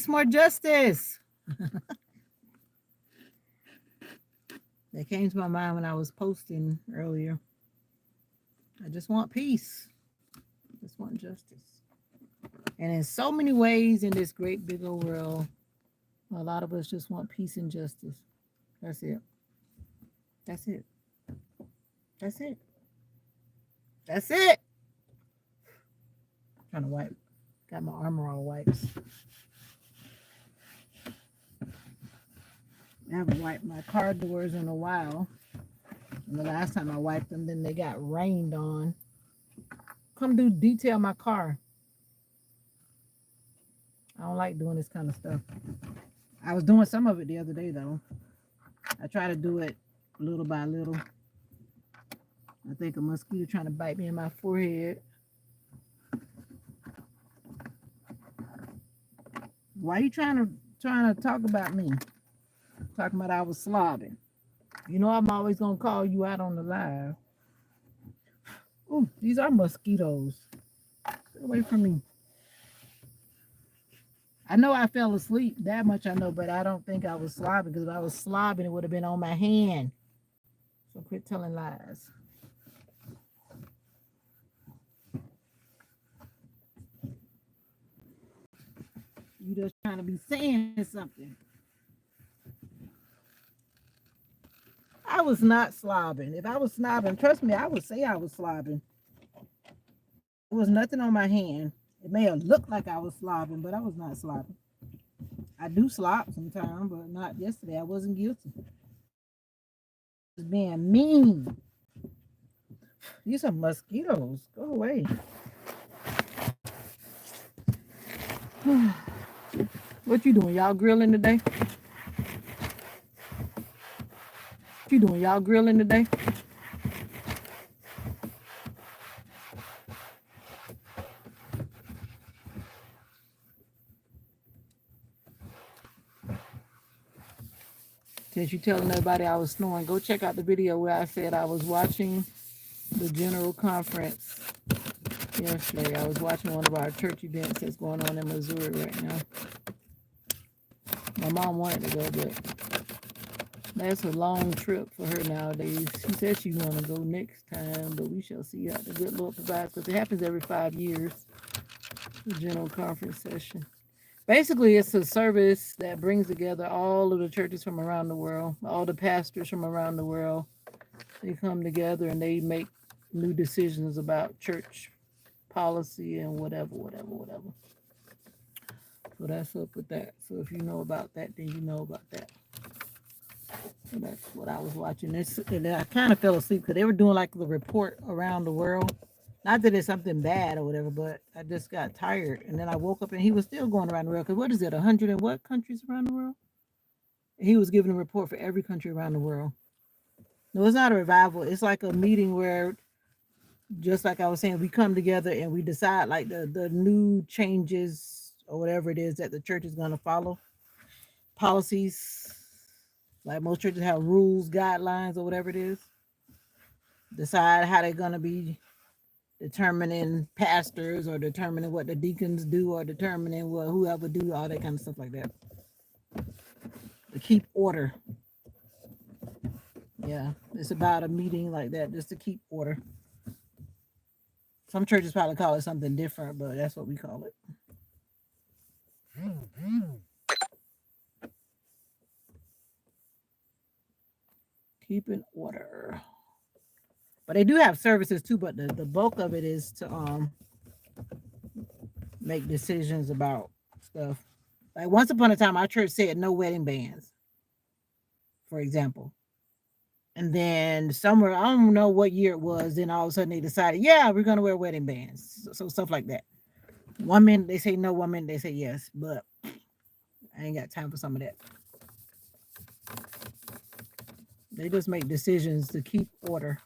peace, more justice. That came to my mind when I was posting earlier. I just want peace. Just want justice. And in so many ways in this great big old world, a lot of us just want peace and justice. That's it. That's it. That's it. That's it. I'm trying to wipe. Got my Armor All wipes. I haven't wiped my car doors in a while. And the last time I wiped them, then they got rained on. Come detail my car. I don't like doing this kind of stuff. I was doing some of it the other day, though. I try to do it little by little. I think a mosquito trying to bite me in my forehead. Why are you trying to talk about me? Talking about I was slobbing. You know I'm always gonna call you out on the live. Ooh, these are mosquitoes. Get away from me. I know I fell asleep. That much I know, but I don't think I was slobbing, because if I was slobbing, it would have been on my hand. So quit telling lies. You just trying to be saying something. I was not slobbing. If I was slobbing, trust me, I would say I was slobbing. There was nothing on my hand. It may have looked like I was slobbing, but I was not slobbing. I do slop sometimes, but not yesterday. I wasn't guilty. Just being mean. These are mosquitoes. Go away. What you doing? Y'all grilling today? What you doing? Y'all grilling today? Since you telling everybody I was snoring, go check out the video where I said I was watching the general conference yesterday. I was watching one of our church events that's going on in Missouri right now. My mom wanted to go, but that's a long trip for her nowadays. She said she's going to go next time, but we shall see how the good Lord provides, because it happens every 5 years, the general conference session. Basically, it's a service that brings together all of the churches from around the world, all the pastors from around the world. They come together and they make new decisions about church policy and whatever. So that's up with that. So if you know about that, then you know about that. So that's what I was watching. And I kind of fell asleep because they were doing like the report around the world. Not that it's something bad or whatever, but I just got tired. And then I woke up and he was still going around the world. Because what is it, 100 and what countries around the world? He was giving a report for every country around the world. No, it's not a revival. It's like a meeting where, just like I was saying, we come together and we decide like the new changes or whatever it is that the church is going to follow. Policies. Like most churches have rules, guidelines, or whatever it is. Decide how they're going to be determining pastors or determining what the deacons do or determining what whoever do, all that kind of stuff like that. To keep order. Yeah, it's about a meeting like that just to keep order. Some churches probably call it something different, but that's what we call it. Keeping order. But they do have services too, but the bulk of it is to make decisions about stuff. Like once upon a time, our church said no wedding bands, for example. And then somewhere, I don't know what year it was, then all of a sudden they decided, yeah, we're going to wear wedding bands. So stuff like that. One minute they say no, one minute they say yes. But I ain't got time for some of that. They just make decisions to keep order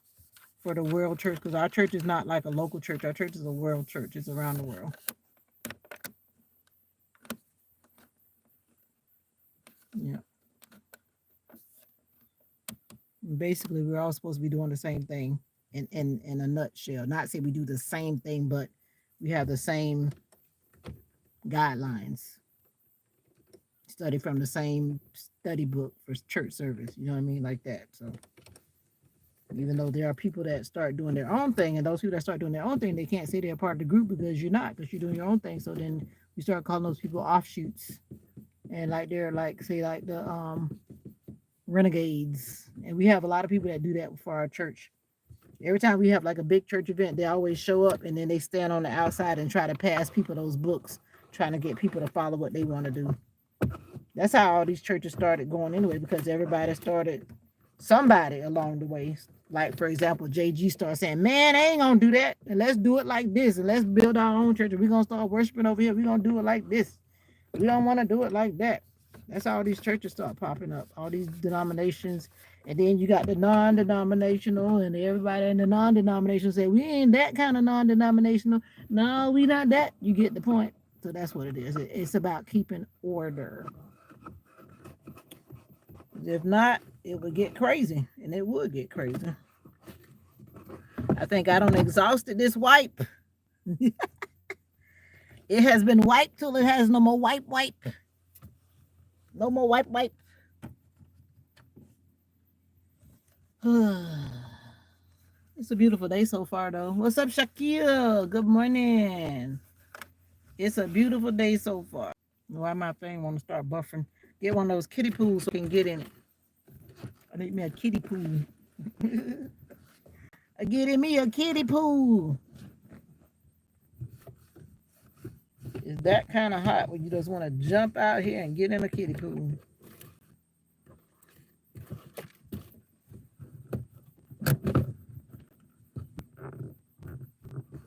for the world church, because our church is not like a local church. Our church is a world church. It's around the world. Yeah. Basically, we're all supposed to be doing the same thing in a nutshell. Not say we do the same thing, but we have the same guidelines. study from the same study book for church service. You know what I mean? Like that. So even though there are people that start doing their own thing, and those people that start doing their own thing, they can't say they're part of the group because you're not, because you're doing your own thing. So then you start calling those people offshoots, and like they're like, say like the renegades, and we have a lot of people that do that for our church. Every time we have like a big church event, they always show up and then they stand on the outside and try to pass people those books, trying to get people to follow what they want to do. That's how all these churches started going anyway, because everybody started somebody along the way. Like, for example, JG started saying, man, I ain't going to do that. And let's do it like this. And let's build our own church. And we're going to start worshiping over here. We're going to do it like this. We don't want to do it like that. That's how all these churches start popping up, all these denominations. And then you got the non-denominational, and everybody in the non-denominational say, we ain't that kind of non-denominational. No, we not that. You get the point. So that's what it is. It's about keeping order. If not, it would get crazy, and it would get crazy. I think I done exhausted this wipe. It has been wiped till it has no more wipe. No more wipe. It's a beautiful day so far, though. What's up, Shaquille? Good morning. It's a beautiful day so far. Why my thing want to start buffering? Get one of those kiddie pools so I can get in it. I need me a kiddie pool. Getting me a kiddie pool. It's that kind of hot when you just want to jump out here and get in a kiddie pool.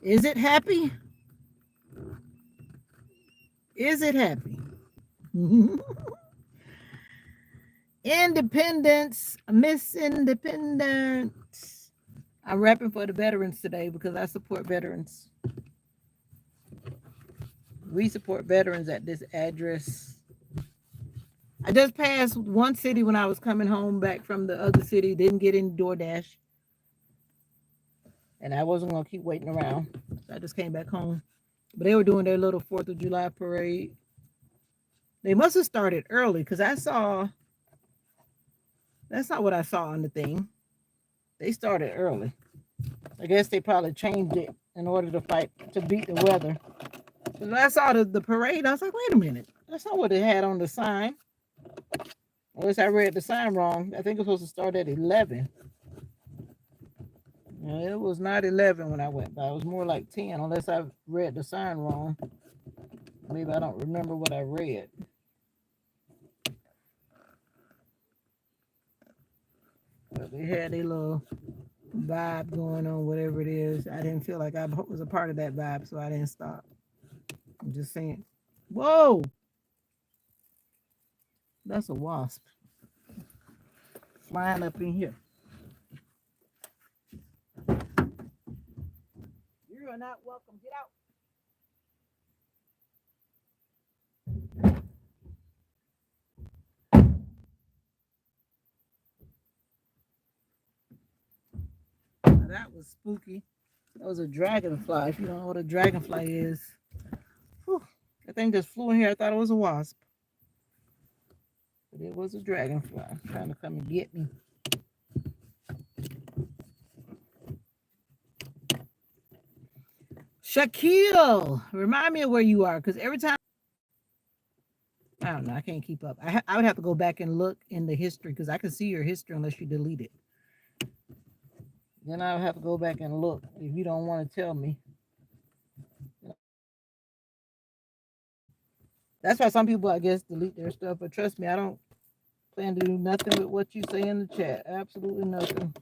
Is it happy? Is it happy? Independence, Miss Independence. I'm rapping for the veterans today because I support veterans. We support veterans at this address. I just passed one city when I was coming home back from the other city. Didn't get any DoorDash. And I wasn't going to keep waiting around. So I just came back home. But they were doing their little 4th of July parade. They must have started early because I saw... That's not what I saw on the thing. They started early. I guess they probably changed it in order to beat the weather. When I saw the parade, I was like, wait a minute. That's not what it had on the sign. Unless I read the sign wrong. I think it was supposed to start at 11. It was not 11 when I went by. It was more like 10, unless I read the sign wrong. Maybe I don't remember what I read. But they had a little vibe going on, whatever it is. I didn't feel like I was a part of that vibe, so I didn't stop. I'm just saying. Whoa! That's a wasp flying up in here. You are not welcome. Get out. Now that was spooky. That was a dragonfly. If you don't know what a dragonfly is. Whew. That thing just flew in here. I thought it was a wasp. But it was a dragonfly trying to come and get me. Shaquille, remind me of where you are, because every time, I don't know, I can't keep up. I would have to go back and look in the history, because I can see your history unless you delete it. Then I would have to go back and look if you don't want to tell me. That's why some people, I guess, delete their stuff. But trust me, I don't plan to do nothing with what you say in the chat. Absolutely nothing.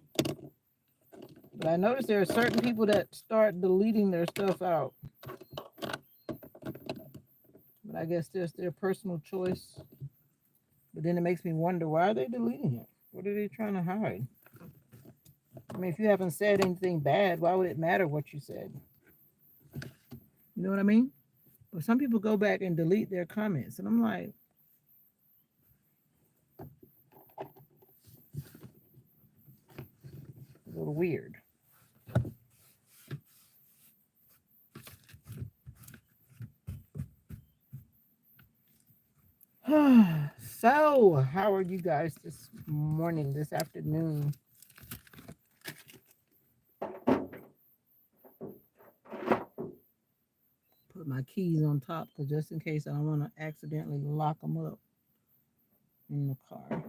But I noticed there are certain people that start deleting their stuff out. But I guess that's their personal choice. But then it makes me wonder, why are they deleting it? What are they trying to hide? I mean, if you haven't said anything bad, why would it matter what you said? You know what I mean? But some people go back and delete their comments. And I'm like, a little weird. So, how are you guys this morning, this afternoon? Put my keys on top because just in case I don't want to accidentally lock them up in the car.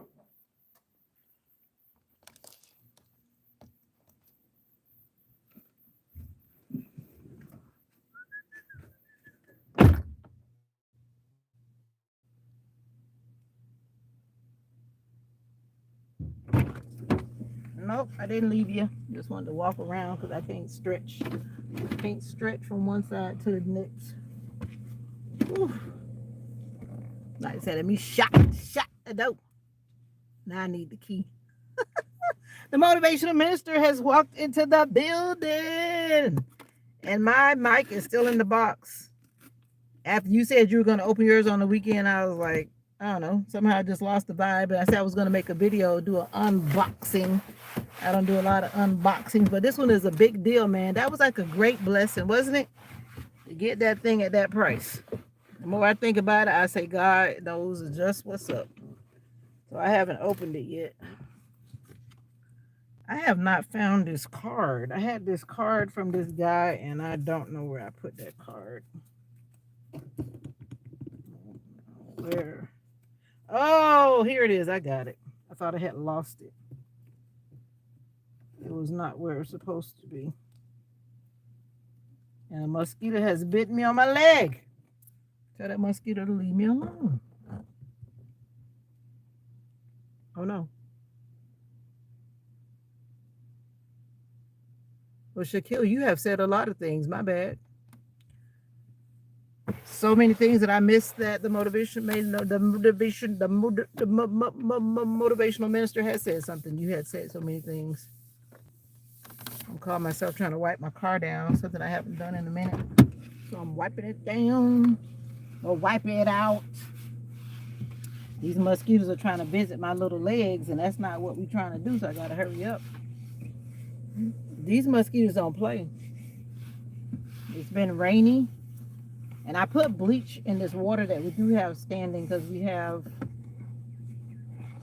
Nope, I didn't leave you. Just wanted to walk around because I can't stretch. Can't stretch from one side to the next. Oof. Like I said, let me shut the door. Now I need the key. The motivational minister has walked into the building. And my mic is still in the box. After you said you were going to open yours on the weekend, I was like, I don't know. Somehow I just lost the vibe. And I said I was going to make a video, do an unboxing. I don't do a lot of unboxings, but this one is a big deal, man. That was like a great blessing, wasn't it? To get that thing at that price. The more I think about it, I say, God knows just what's up. So I haven't opened it yet. I have not found this card. I had this card from this guy, and I don't know where I put that card. Where? Oh, here it is. I got it. I thought I had lost it. It was not where it's supposed to be. And a mosquito has bitten me on my leg. Tell that mosquito to leave me alone. Oh, no. Well, Shaquille, you have said a lot of things. My bad. So many things that I missed that the motivational minister has said something. You had said so many things. I'm calling myself trying to wipe my car down, something I haven't done in a minute. So I'm wiping it down or wiping it out. These mosquitoes are trying to visit my little legs, and that's not what we're trying to do, so I got to hurry up. These mosquitoes don't play. It's been rainy, and I put bleach in this water that we do have standing because we have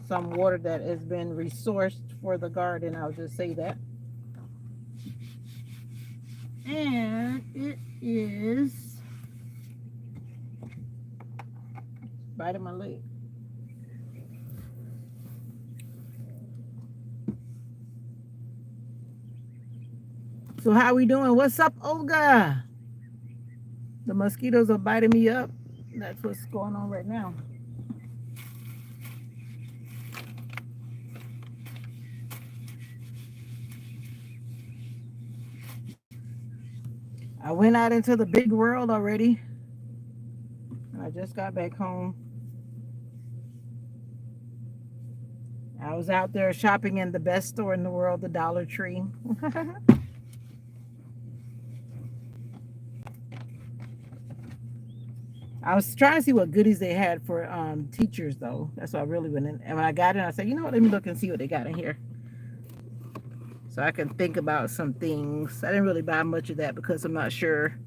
some water that has been resourced for the garden. I'll just say that. And it is biting my leg. So how we doing? What's up, Olga? The mosquitoes are biting me up. That's what's going on right now. I went out into the big world already. And I just got back home. I was out there shopping in the best store in the world, the Dollar Tree. I was trying to see what goodies they had for teachers, though. That's what I really went in. And when I got in, I said, you know what? Let me look and see what they got in here. So I can think about some things. I didn't really buy much of that because I'm not sure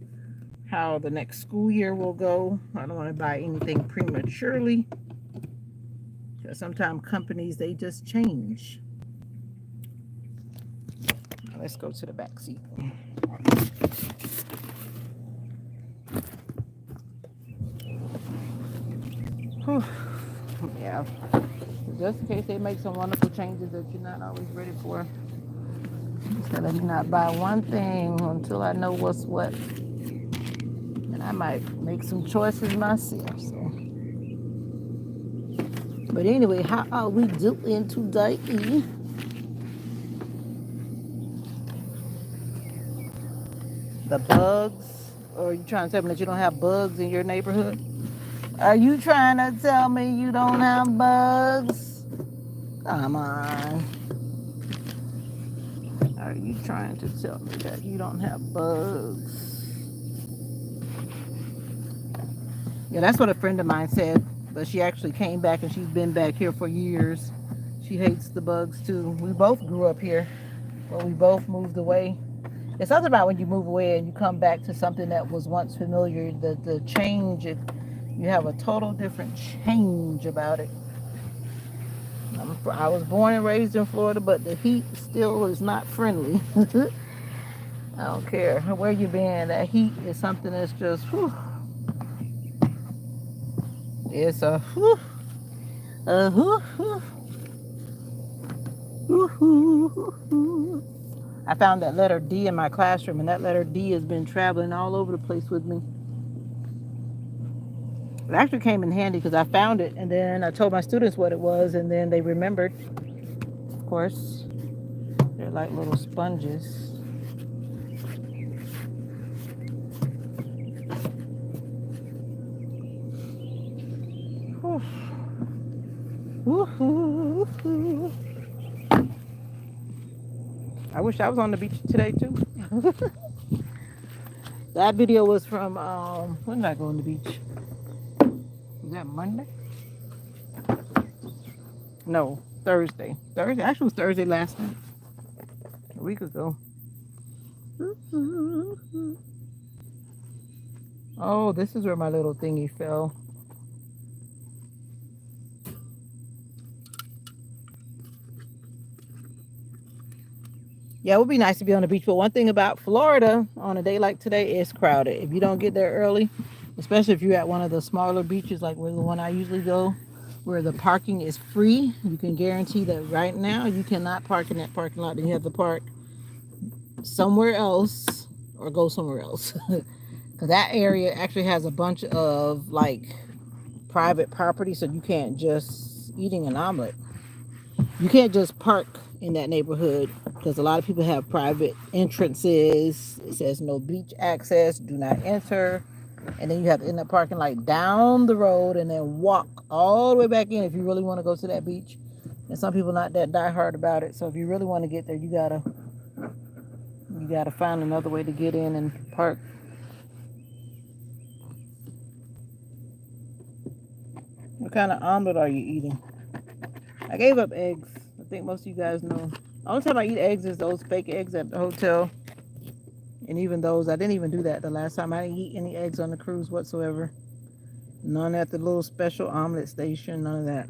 how the next school year will go. I don't want to buy anything prematurely. Because sometimes companies, they just change. Now let's go to the back seat. Yeah, just in case they make some wonderful changes that you're not always ready for. So let me not buy one thing until I know what's what, and I might make some choices myself. So, but anyway, how are we doing today? The bugs? Or are you trying to tell me that you don't have bugs in your neighborhood? Are you trying to tell me you don't have bugs? Come on. Are you trying to tell me that you don't have bugs? Yeah, that's what a friend of mine said. But she actually came back and she's been back here for years. She hates the bugs too. We both grew up here, but we both moved away. It's something about when you move away and you come back to something that was once familiar, the change, You have a total different change about it. I was born and raised in Florida, but the heat still is not friendly. I don't care where you been. That heat is something that's just, whew, it's a, whew, whew, whew, whew, whew, whew. I found that letter D in my classroom, and that letter D has been traveling all over the place with me. It actually came in handy because I found it, and then I told my students what it was, and then they remembered. Of course, they're like little sponges. Whew. Woo-hoo. I wish I was on the beach today too. That video was from when did I go on the beach? Was that Monday? No, Thursday. Thursday. Actually, it was Thursday last night. A week ago. Oh, this is where my little thingy fell. Yeah, it would be nice to be on the beach, but one thing about Florida on a day like today, it's crowded. If you don't get there early, especially if you're at one of the smaller beaches like where the one I usually go, where the parking is free, you can guarantee that right now you cannot park in that parking lot. You have to park somewhere else or go somewhere else. Because that area actually has a bunch of like private property, so you can't just eating an omelet. You can't just park in that neighborhood because a lot of people have private entrances. It says no beach access, do not enter. And then you have to end up parking like down the road and then walk all the way back in if you really want to go to that beach. And some people not that diehard about it. So if you really want to get there, you gotta find another way to get in and park. What kind of omelet are you eating? I gave up eggs. I think most of you guys know. The only time I eat eggs is those fake eggs at the hotel. And even those, I didn't even do that the last time. I didn't eat any eggs on the cruise whatsoever. None at the little special omelet station. None of that.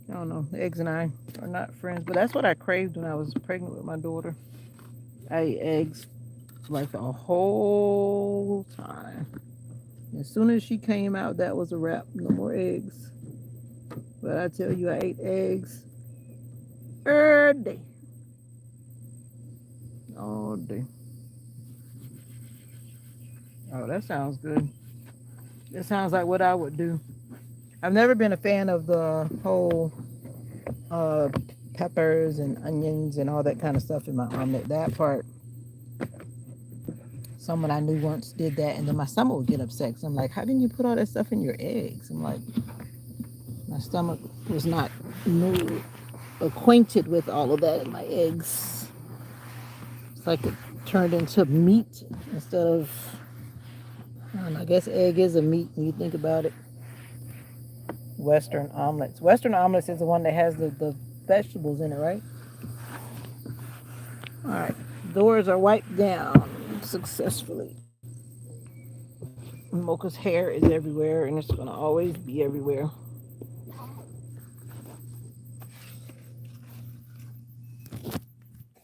I don't know. Eggs and I are not friends. But that's what I craved when I was pregnant with my daughter. I ate eggs like the whole time. As soon as she came out, that was a wrap. No more eggs. But I tell you, I ate eggs every day. All day. Oh, that sounds good. That sounds like what I would do. I've never been a fan of the whole peppers and onions and all that kind of stuff in my omelet. That part, someone I knew once did that, and then my stomach would get upset. So I'm like, how didn't you put all that stuff in your eggs? I'm like, my stomach was not acquainted with all of that in my eggs. It's like it turned into meat instead of, I don't know, I guess egg is a meat when you think about it. Western omelets. Western omelets is the one that has the vegetables in it, right? All right. Doors are wiped down successfully. Mocha's hair is everywhere, and it's going to always be everywhere.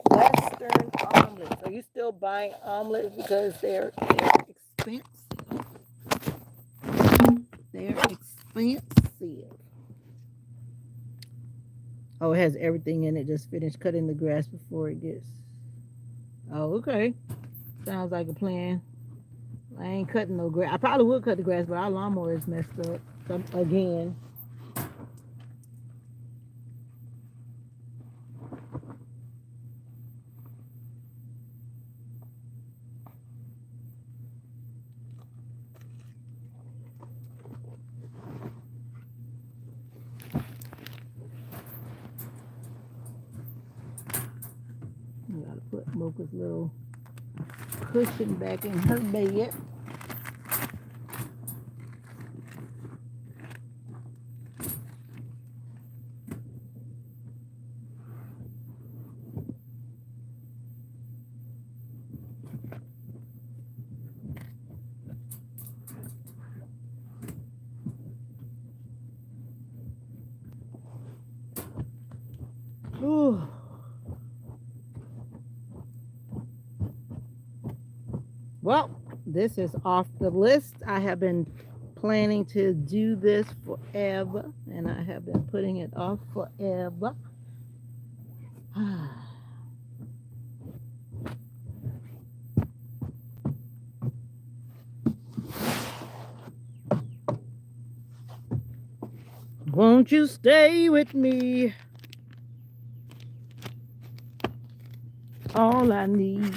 Western omelets. Are you still buying omelets because they're expensive? They're expensive. Oh, it has everything in it. Just finished cutting the grass before it gets. Oh, okay. Sounds like a plan. I ain't cutting no grass. I probably would cut the grass, but our lawnmower is messed up. Again. I gotta put Mocha's little cushion back in her bed. Ooh. Well, this is off the list. I have been planning to do this forever, and I have been putting it off forever. Won't you stay with me? All I need.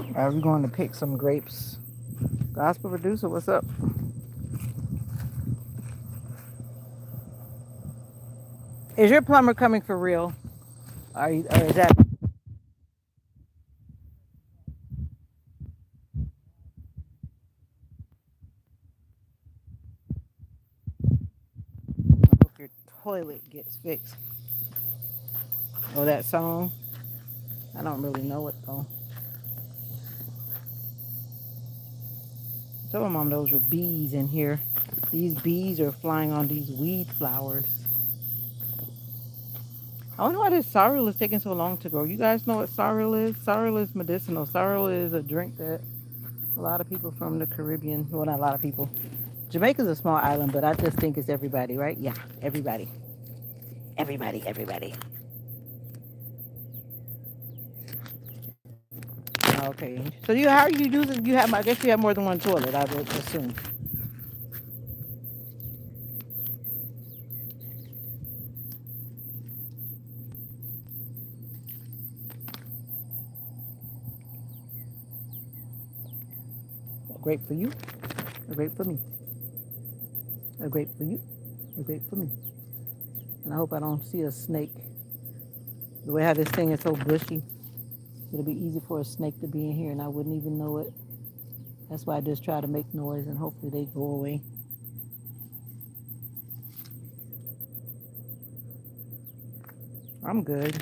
All right, we're going to pick some grapes. Gospel producer, what's up? Is your plumber coming for real? Or is that I hope your toilet gets fixed? Oh, that song? I don't really know it though. Tell my mom those were bees in here. These bees are flying on these weed flowers. I wonder why this sorrel is taking so long to grow. You guys know what sorrel is? Sorrel is medicinal. Sorrel is a drink that a lot of people from the Caribbean, well, not a lot of people. Jamaica's a small island, but I just think it's everybody, right? Yeah, everybody. Everybody, everybody. Okay. So how are you using, I guess you have more than one toilet, I would assume. A grape for you, a grape for me. A grape for you, a grape for me. And I hope I don't see a snake. The way how this thing is so bushy, it'll be easy for a snake to be in here and I wouldn't even know it. That's why I just try to make noise and hopefully they go away. I'm good.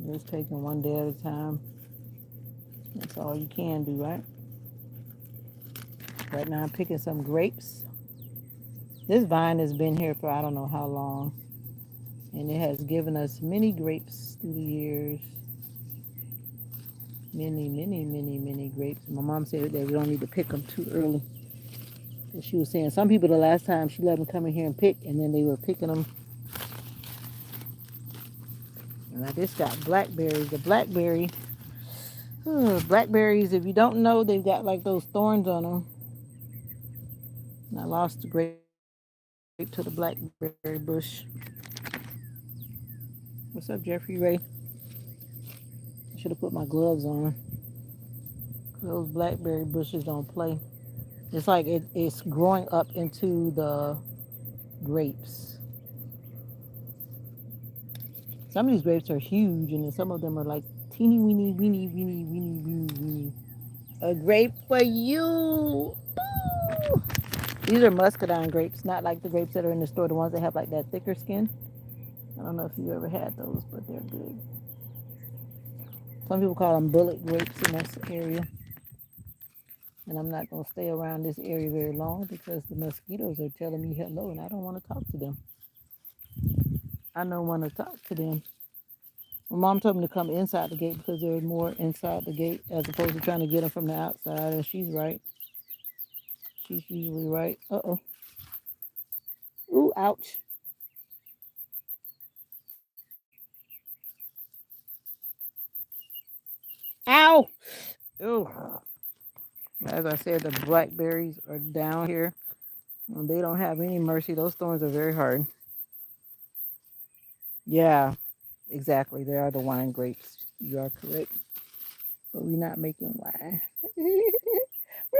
Just taking one day at a time. That's all you can do, right? Right now I'm picking some grapes. This vine has been here for I don't know how long. And it has given us many grapes through the years. Many, many, many, many grapes. My mom said that we don't need to pick them too early. And she was saying some people the last time she let them come in here and pick, and then they were picking them. And I just got blackberries. The blackberries, if you don't know, they've got like those thorns on them. And I lost the grape to the blackberry bush. What's up, Jeffrey Ray? I should have put my gloves on. Those blackberry bushes don't play. It's like it's growing up into the grapes. Some of these grapes are huge, and then some of them are like teeny weeny, weeny, weeny, weeny, weeny, weeny. A grape for you. Ooh. These are muscadine grapes, not like the grapes that are in the store, the ones that have like that thicker skin. I don't know if you ever had those, but they're good. Some people call them bullet grapes in this area. And I'm not going to stay around this area very long because the mosquitoes are telling me hello and I don't want to talk to them. I don't want to talk to them. My mom told me to come inside the gate because there's more inside the gate as opposed to trying to get them from the outside. And she's right. She's usually right. Uh-oh. Ooh, ouch. Ow. Ooh. As I said, the blackberries are down here. And they don't have any mercy. Those thorns are very hard. Yeah, exactly. They are the wine grapes. You are correct. But we're not making wine. We're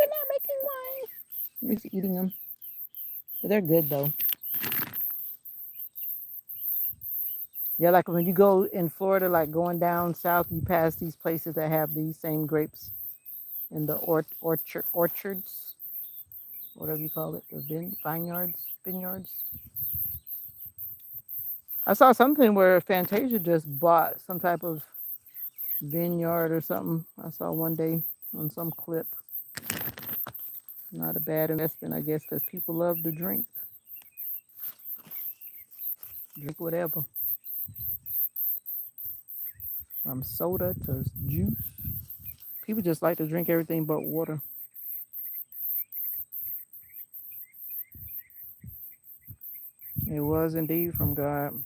not making wine. We're just eating them. But they're good though. Yeah, like when you go in Florida, like going down south, you pass these places that have these same grapes in the orchards, whatever you call it, the vineyards. I saw something where Fantasia just bought some type of vineyard or something. I saw one day on some clip. Not a bad investment, I guess, because people love to drink whatever, from soda to juice. People just like to drink everything but water. It was indeed from God.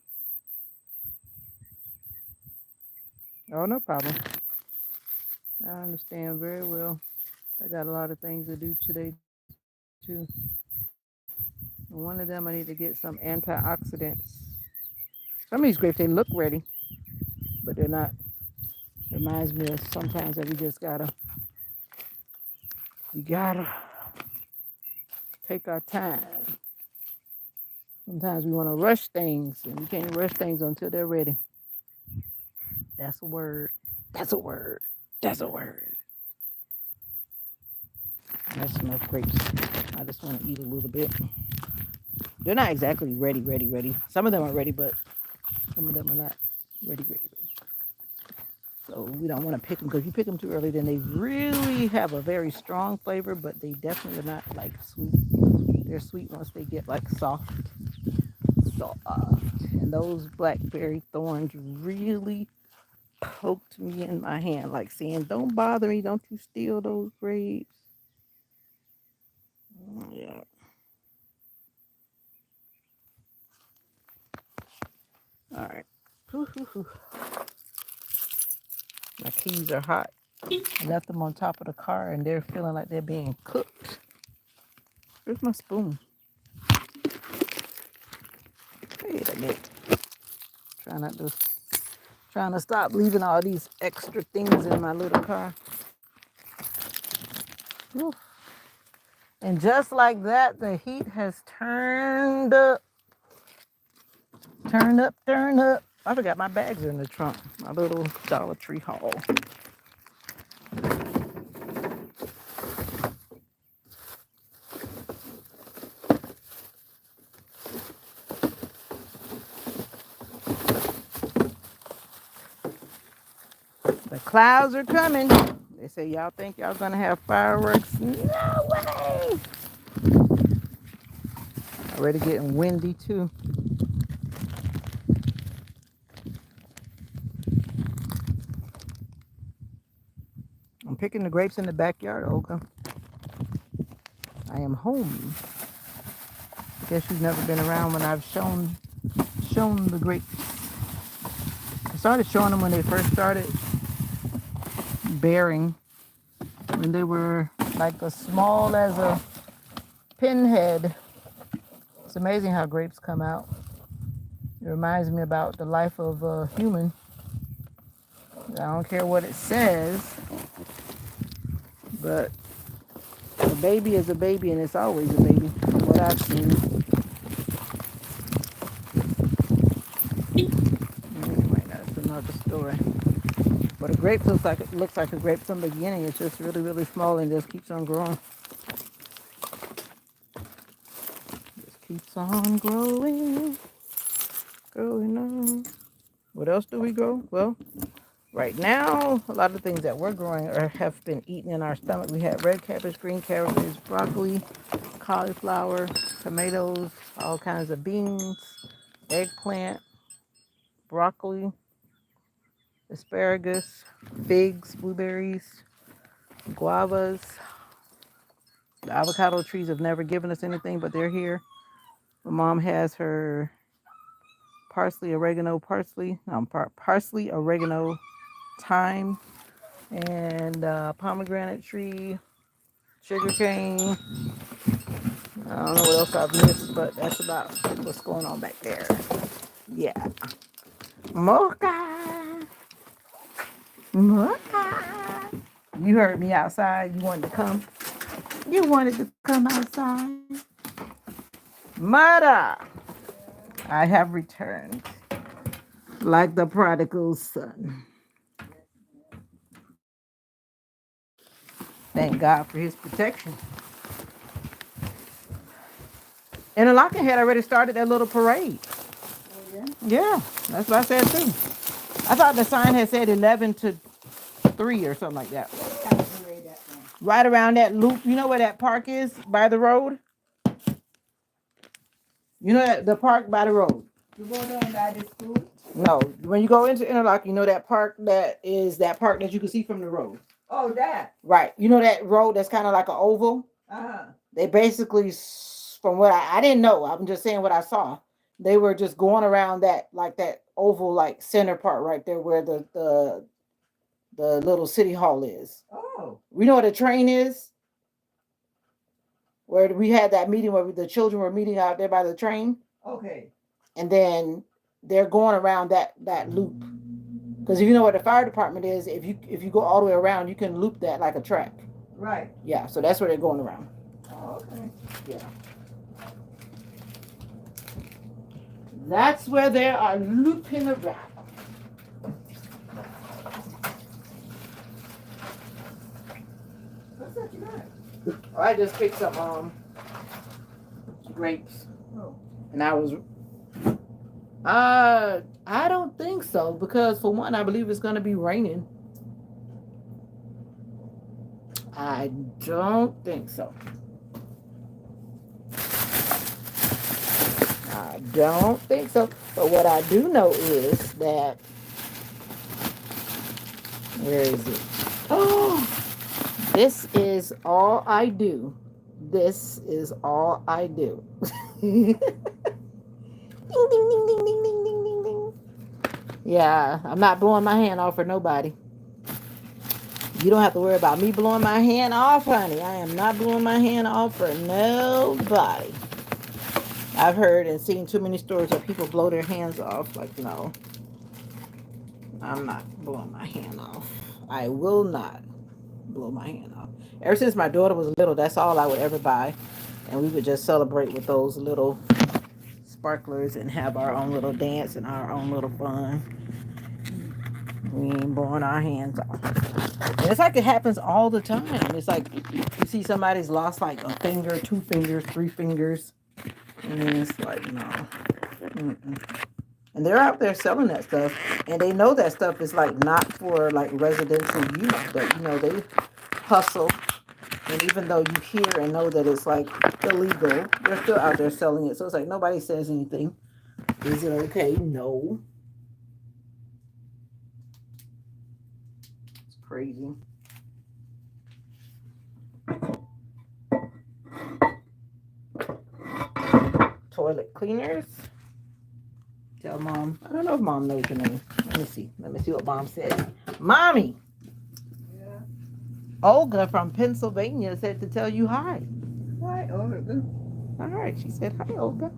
Oh, no problem. I understand very well. I got a lot of things to do today, too. And one of them, I need to get some antioxidants. Some of these grapes, they look ready, but they're not. Reminds me of sometimes that we gotta take our time. Sometimes we want to rush things, and we can't rush things until they're ready. That's a word. That's a word. That's a word. That's enough grapes. I just want to eat a little bit. They're not exactly ready. Some of them are ready, but some of them are not ready. So we don't want to pick them, because if you pick them too early, then they really have a very strong flavor, but they definitely are not like sweet. They're sweet once they get like soft. And those blackberry thorns really poked me in my hand, like saying, "Don't bother me. Don't you steal those grapes." Yeah. All right. Whew. My keys are hot. I left them on top of the car, and they're feeling like they're being cooked. Where's my spoon? Wait a minute. Trying not to, trying to stop leaving all these extra things in my little car. Whew. And just like that, the heat has turned up. Turn up. I forgot my bags are in the trunk. My little Dollar Tree haul. The clouds are coming. They say, y'all think y'all gonna have fireworks? No way! Already getting windy too. I'm picking the grapes in the backyard, Olga. I am home. I guess you've never been around when I've shown the grapes. I started showing them when they first started bearing, when they were like as small as a pinhead. It's amazing how grapes come out. It reminds me about the life of a human. I don't care what it says, but a baby is a baby, and it's always a baby, from what I've seen. Anyway, that's another story. But a grape looks like a grape from the beginning. It's just really small and just keeps on growing. Just keeps on growing on. What else do we grow? Well, right now, a lot of things that we're growing have been eaten in our stomach. We had red cabbage, green cabbages, broccoli, cauliflower, tomatoes, all kinds of beans, eggplant, broccoli, asparagus, figs, blueberries, guavas. The avocado trees have never given us anything, but they're here. My mom has her parsley, oregano, thyme, and pomegranate tree, sugar cane. I don't know what else I've missed, but that's about what's going on back there. Yeah. Mocha. You heard me outside. You wanted to come. You wanted to come outside. Mother, I have returned like the prodigal son. Thank God for his protection. And the Lockhead already started that little parade. Yeah, that's what I said too. I thought the sign had said 11 to 3 or something like that. Right around that loop. You know where that park is by the road? You know that the park by the road? You go down by the school? No. When you go into Interlock, you know that park that you can see from the road. Oh, that. Right. You know that road that's kind of like an oval? Uh-huh. They basically, from what I didn't know, I'm just saying what I saw. They were just going around that oval like center part right there where the little city hall is. Oh. We know what a train is? Where we had that meeting where the children were meeting out there by the train. Okay. And then they're going around that loop. Because if you know what the fire department is, if you go all the way around, you can loop that like a track. Right. Yeah, so that's where they're going around. Oh, okay. Yeah. That's where they are looping around. What's that you got? I just picked some grapes. Oh. And I don't think so, because for one, I believe it's going to be raining. I don't think so. I don't think so. But what I do know is that, where is it? Oh, this is all I do. This is all I do. Ding, ding, ding, ding, ding, ding, ding, ding, ding. Yeah, I'm not blowing my hand off for nobody. You don't have to worry about me blowing my hand off, honey. I am not blowing my hand off for nobody. I've heard and seen too many stories of people blow their hands off. Like, no, I'm not blowing my hand off. I will not blow my hand off. Ever since my daughter was little, that's all I would ever buy. And we would just celebrate with those little sparklers and have our own little dance and our own little fun. We ain't blowing our hands off. And it's like it happens all the time. It's like you see somebody's lost like a finger, 2 fingers, 3 fingers. And it's like, no. Mm-mm. And they're out there selling that stuff. And they know that stuff is like not for like residential use. But, you know, they hustle. And even though you hear and know that it's like illegal, they're still out there selling it. So it's like nobody says anything. Is it okay? No. It's crazy. Toilet cleaners. Tell mom. I don't know if mom knows your name. Let me see. Let me see what mom said. Mommy. Yeah. Olga from Pennsylvania said to tell you hi. Hi, Olga. All right. She said hi, Olga.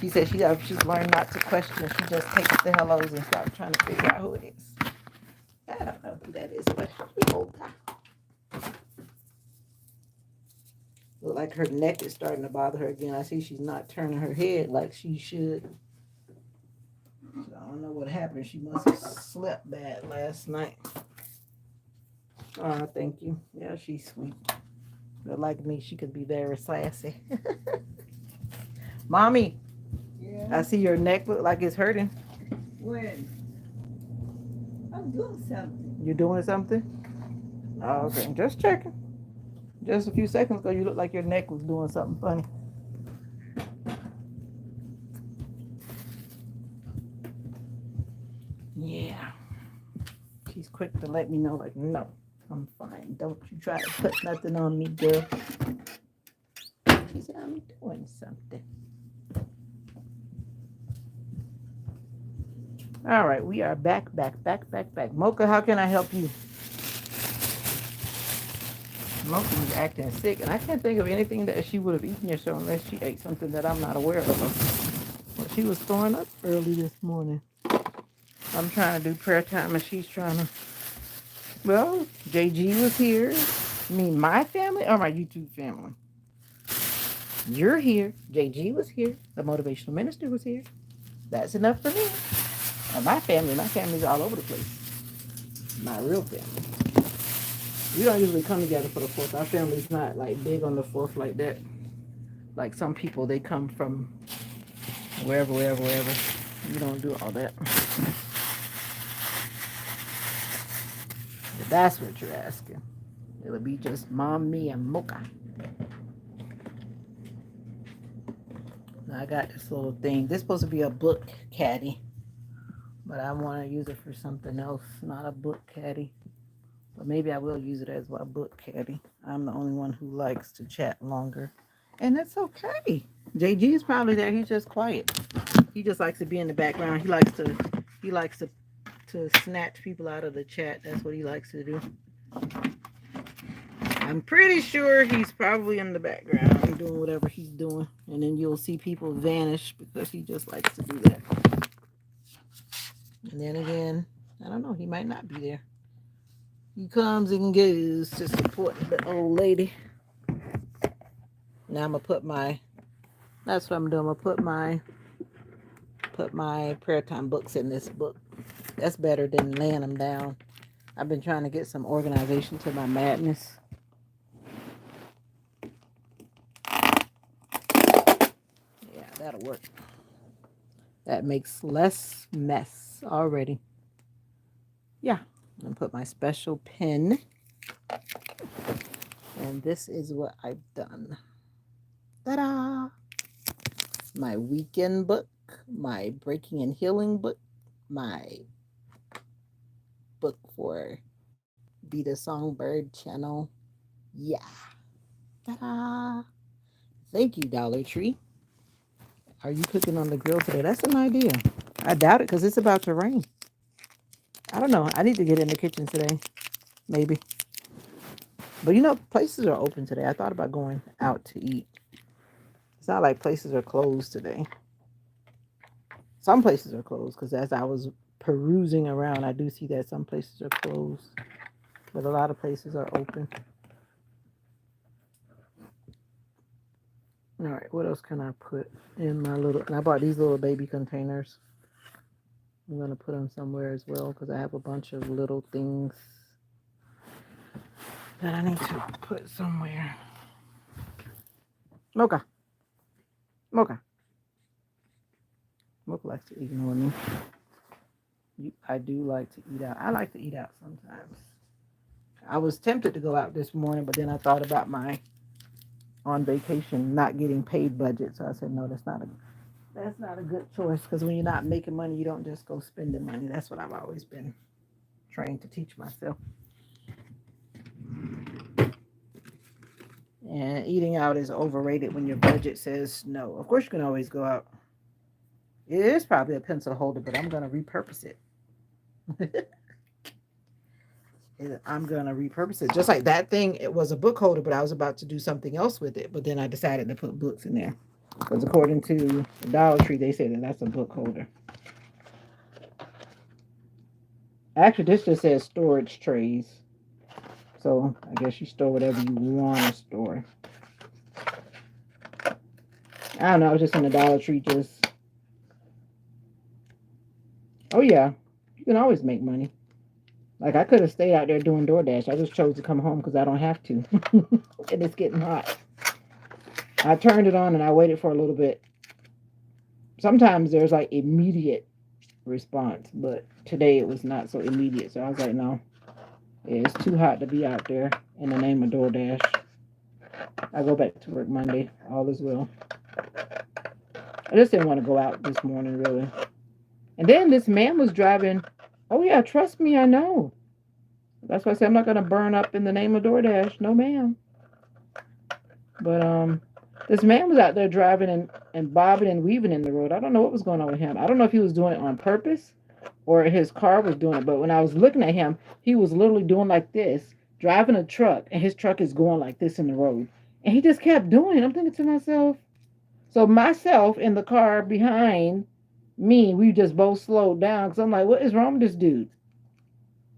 She said she's learned not to question. She just takes the hellos and starts trying to figure out who it is. I don't know who that is, but hi, Olga. Look like her neck is starting to bother her again. I see she's not turning her head like she should. So I don't know what happened. She must have slept bad last night. Oh, thank you. Yeah, she's sweet. But like me, she could be very sassy. Mommy, Yeah. I see your neck look like it's hurting. When? I'm doing something. You doing something? Oh, okay. Just checking. Just a few seconds ago, you looked like your neck was doing something funny. Yeah. She's quick to let me know, like, no, I'm fine. Don't you try to put nothing on me, girl. She said, I'm doing something. All right, we are back. Mocha, how can I help you? Mocha's acting sick, and I can't think of anything that she would have eaten or so unless she ate something that I'm not aware of. Well, she was throwing up early this morning. I'm trying to do prayer time, and she's trying to. Well, JG was here. You mean my family or my YouTube family? You're here. JG was here. The motivational minister was here. That's enough for me. And my family's all over the place. My real family. We don't usually come together for the 4th. Our family's not like big on the 4th like that. Like some people, they come from wherever. You don't do all that. If that's what you're asking. It'll be just mom, me, and Mocha. Now I got this little thing. This is supposed to be a book caddy, but I want to use it for something else, not a book caddy. But maybe I will use it as a book caddy. I'm the only one who likes to chat longer, and that's okay. JG is probably there. He's just quiet. He just likes to be in the background. He likes to snatch people out of the chat. That's what he likes to do. I'm pretty sure he's probably in the background doing whatever he's doing. And then you'll see people vanish because he just likes to do that. And then again, I don't know, he might not be there. He comes and goes to support the old lady. Now I'm gonna put that's what I'm doing. I'm gonna put my prayer time books in this book. That's better than laying them down. I've been trying to get some organization to my madness. That'll work. That makes less mess already. Yeah, I'm gonna put my special pen. And this is what I've done. Ta-da! My weekend book, my breaking and healing book, my book for Veda-Song Bird channel. Yeah. Ta-da! Thank you, Dollar Tree. Are you cooking on the grill today? That's an idea. I doubt it because it's about to rain. I don't know. I need to get in the kitchen today. Maybe. But you know, places are open today. I thought about going out to eat. It's not like places are closed today. Some places are closed because as I was perusing around, I do see that some places are closed. But a lot of places are open. All right, what else can I put in my little... And I bought these little baby containers. I'm going to put them somewhere as well because I have a bunch of little things that I need to put somewhere. Mocha. Mocha likes to ignore me. I do like to eat out. I like to eat out sometimes. I was tempted to go out this morning, but then I thought about my on vacation not getting paid budget. So I said, no, that's not a good choice because when you're not making money, you don't just go spending money. That's what I've always been trained to teach myself. And eating out is overrated when your budget says no. Of course, you can always go out. It is probably a pencil holder, but I'm going to repurpose it. I'm going to repurpose it. Just like that thing, it was a book holder, but I was about to do something else with it. But then I decided to put books in there. Because according to the Dollar Tree, they say that that's a book holder. Actually, this just says storage trays. So I guess you store whatever you want to store. I don't know. I was just in the Dollar Tree just... Oh, yeah. You can always make money. Like, I could have stayed out there doing DoorDash. I just chose to come home because I don't have to. And it's getting hot. I turned it on and I waited for a little bit. Sometimes there's like immediate response, but today it was not so immediate. So I was like, no, it's too hot to be out there in the name of DoorDash. I go back to work Monday. All is well. I just didn't want to go out this morning, really. And then this man was driving. Oh, yeah, trust me, I know. That's why I said I'm not going to burn up in the name of DoorDash. No, ma'am. But this man was out there driving and bobbing and weaving in the road. I don't know what was going on with him. I don't know if he was doing it on purpose or his car was doing it. But when I was looking at him, he was literally doing like this, driving a truck, and his truck is going like this in the road. And he just kept doing it. I'm thinking to myself, so myself in the car behind me, we just both slowed down because I'm like, what is wrong with this dude?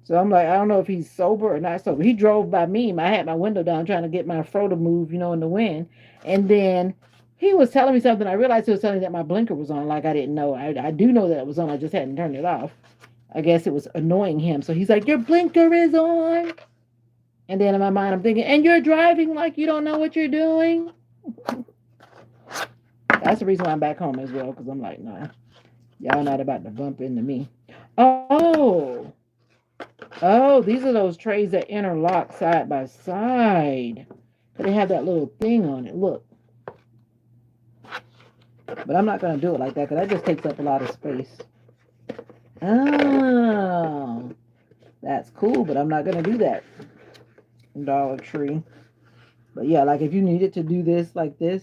So I'm like, I don't know if he's sober or not sober. He drove by me. I had my window down trying to get my fro to move, in the wind. And then he was telling me something. I realized he was telling me that my blinker was on like I didn't know. I do know that it was on. I just hadn't turned it off. I guess it was annoying him. So he's like, your blinker is on. And then in my mind, I'm thinking, and you're driving like you don't know what you're doing? That's the reason why I'm back home as well, because I'm like, nah, y'all not about to bump into me. Oh, oh, these are those trays that interlock side by side. They have that little thing on it. Look. But I'm not going to do it like that because that just takes up a lot of space. Oh, that's cool, but I'm not going to do that. Dollar Tree. But yeah, like if you needed to do this like this,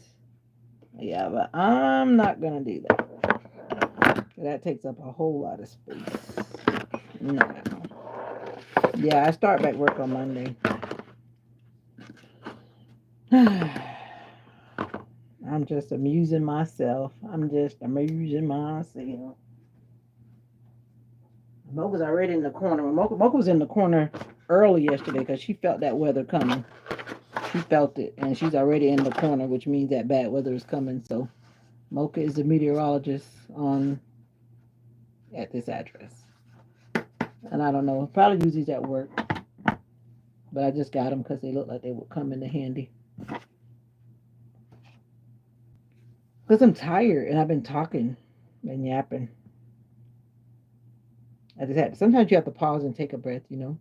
yeah, but I'm not going to do that. That takes up a whole lot of space. No. Yeah, I start back work on Monday. I'm just amusing myself. Mocha's already in the corner. Mocha was in the corner early yesterday because she felt that weather coming. She felt it, and she's already in the corner, which means that bad weather is coming. So Mocha is the meteorologist at this address. And I don't know, probably use these at work. But I just got them because they look like they would come in handy. Because I'm tired and I've been talking and yapping. Sometimes you have to pause and take a breath, you know.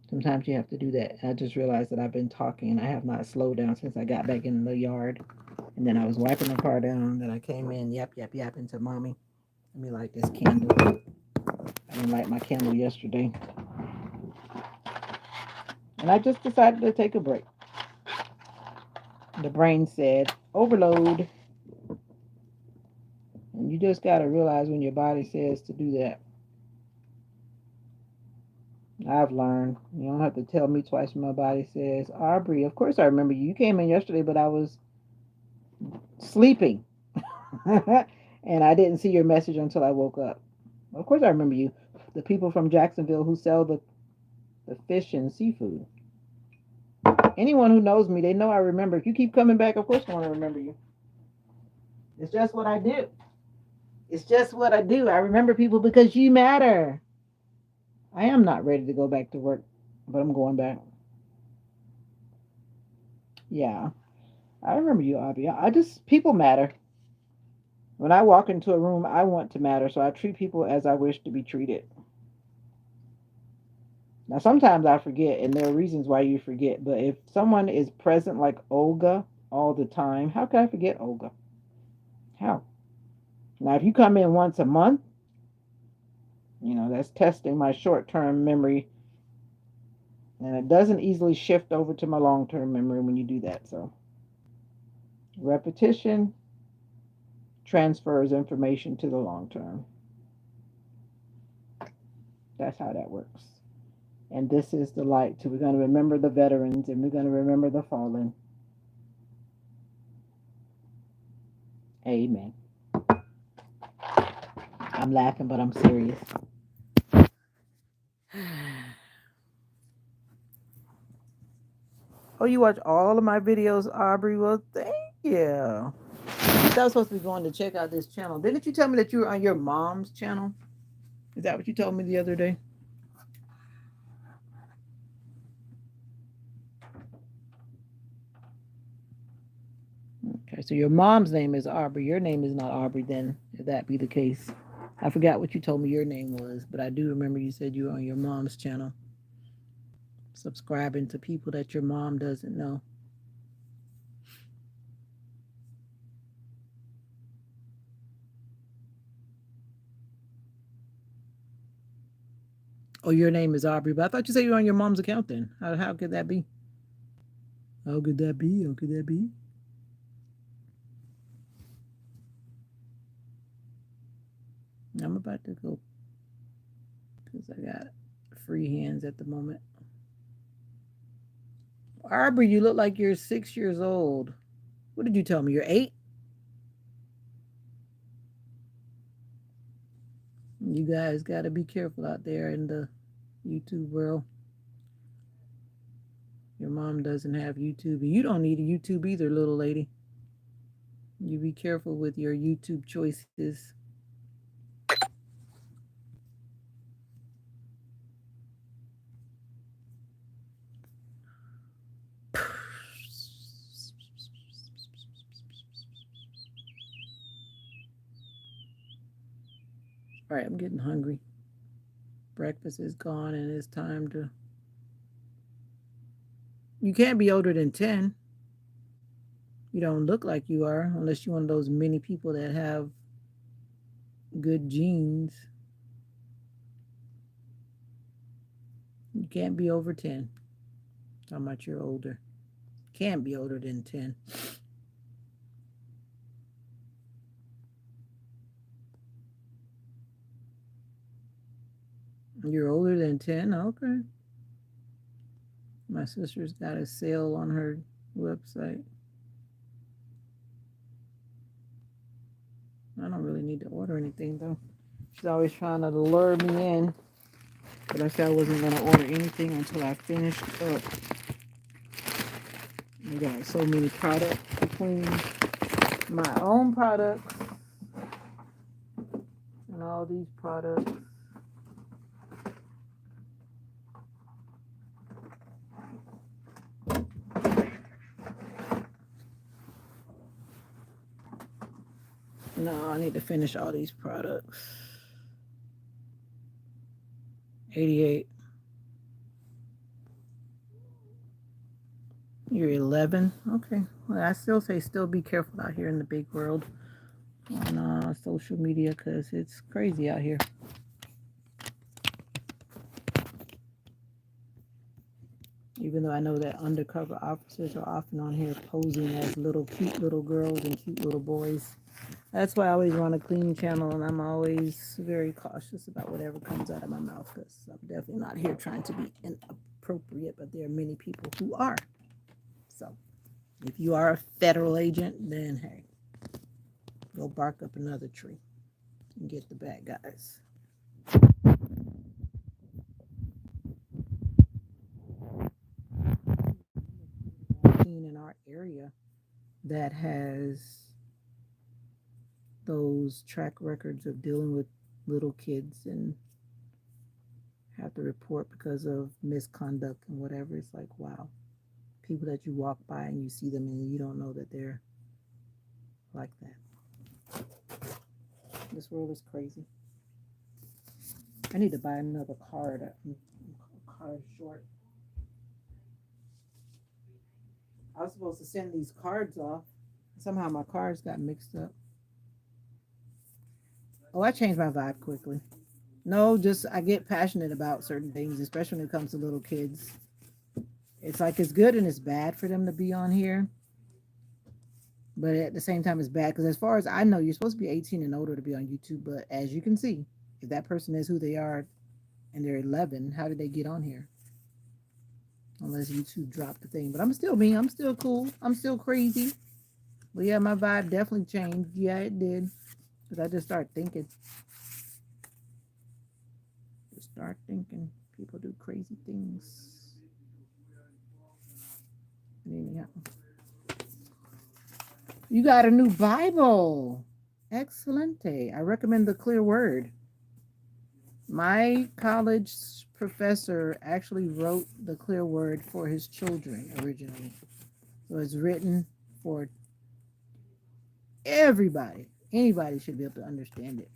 Sometimes you have to do that. And I just realized that I've been talking and I have not slowed down since I got back in the yard. And then I was wiping the car down. Then I came in, yapping to mommy. Let me light this candle. I didn't light my candle yesterday. And I just decided to take a break. The brain said, overload. And you just got to realize when your body says to do that. I've learned. You don't have to tell me twice when my body says, Aubrey, of course I remember you. You came in yesterday, but I was sleeping. And I didn't see your message until I woke up. Of course I remember you. The people from Jacksonville who sell the fish and seafood. Anyone who knows me, they know I remember. If you keep coming back, of course I want to remember you. It's just what I do. It's just what I do. I remember people because you matter. I am not ready to go back to work, but I'm going back. Yeah. I remember you, Abby. People matter. When I walk into a room, I want to matter, so I treat people as I wish to be treated. Now, sometimes I forget, and there are reasons why you forget, but if someone is present like Olga all the time, how can I forget Olga? How? Now, if you come in once a month, that's testing my short-term memory, and it doesn't easily shift over to my long-term memory when you do that. So, repetition transfers information to the long term. That's how that works. And this is the light. So we're going to remember the veterans and we're going to remember the fallen. Amen. I'm laughing, but I'm serious. Oh, you watch all of my videos, Aubrey? Well, thank you. I was supposed to be going to check out this channel. Didn't you tell me that you were on your mom's channel? Is that what you told me the other day? Okay, so your mom's name is Aubrey. Your name is not Aubrey then, if that be the case. I forgot what you told me your name was, but I do remember you said you were on your mom's channel. Subscribing to people that your mom doesn't know. Oh, your name is Aubrey, but I thought you said you were on your mom's account then. How could that be? How could that be? How could that be? I'm about to go because I got free hands at the moment. Aubrey, you look like you're 6 years old. What did you tell me? You're 8? You guys got to be careful out there in the YouTube world. Your mom doesn't have YouTube. You don't need a YouTube either, little lady. You be careful with your YouTube choices. All right, I'm getting hungry. Breakfast is gone and it's time to. You can't be older than 10. You don't look like you are unless you're one of those many people that have good genes. You can't be over 10. How much you're older. Can't be older than 10. You're older than 10? Okay. My sister's got a sale on her website. I don't really need to order anything though. She's always trying to lure me in. But I said I wasn't going to order anything until I finished up. I got so many products between my own products and all these products. No, I need to finish all these products. 88. You're 11. Okay. Well, I still say still be careful out here in the big world on social media because it's crazy out here. Even though I know that undercover officers are often on here posing as little cute little girls and cute little boys. That's why I always run a clean channel and I'm always very cautious about whatever comes out of my mouth because I'm definitely not here trying to be inappropriate, but there are many people who are. So if you are a federal agent, then hey, go bark up another tree and get the bad guys. In our area that has those track records of dealing with little kids and have to report because of misconduct and whatever. It's like, wow. People that you walk by and you see them and you don't know that they're like that. This world is crazy. I need to buy another card. Card short. I was supposed to send these cards off. Somehow my cards got mixed up. Oh, I changed my vibe quickly. No, just I get passionate about certain things, especially when it comes to little kids. It's like it's good and it's bad for them to be on here. But at the same time, it's bad because as far as I know, you're supposed to be 18 and older to be on YouTube. But as you can see, if that person is who they are and they're 11, how did they get on here? Unless YouTube dropped the thing. But I'm still me. I'm still cool. I'm still crazy. But yeah, my vibe definitely changed. Yeah, it did. Because I just started thinking. Just start thinking. People do crazy things. Anyhow. You got a new Bible. Excelente. I recommend the Clear Word. My college professor actually wrote the Clear Word for his children originally. So it's written for everybody. Anybody should be able to understand it.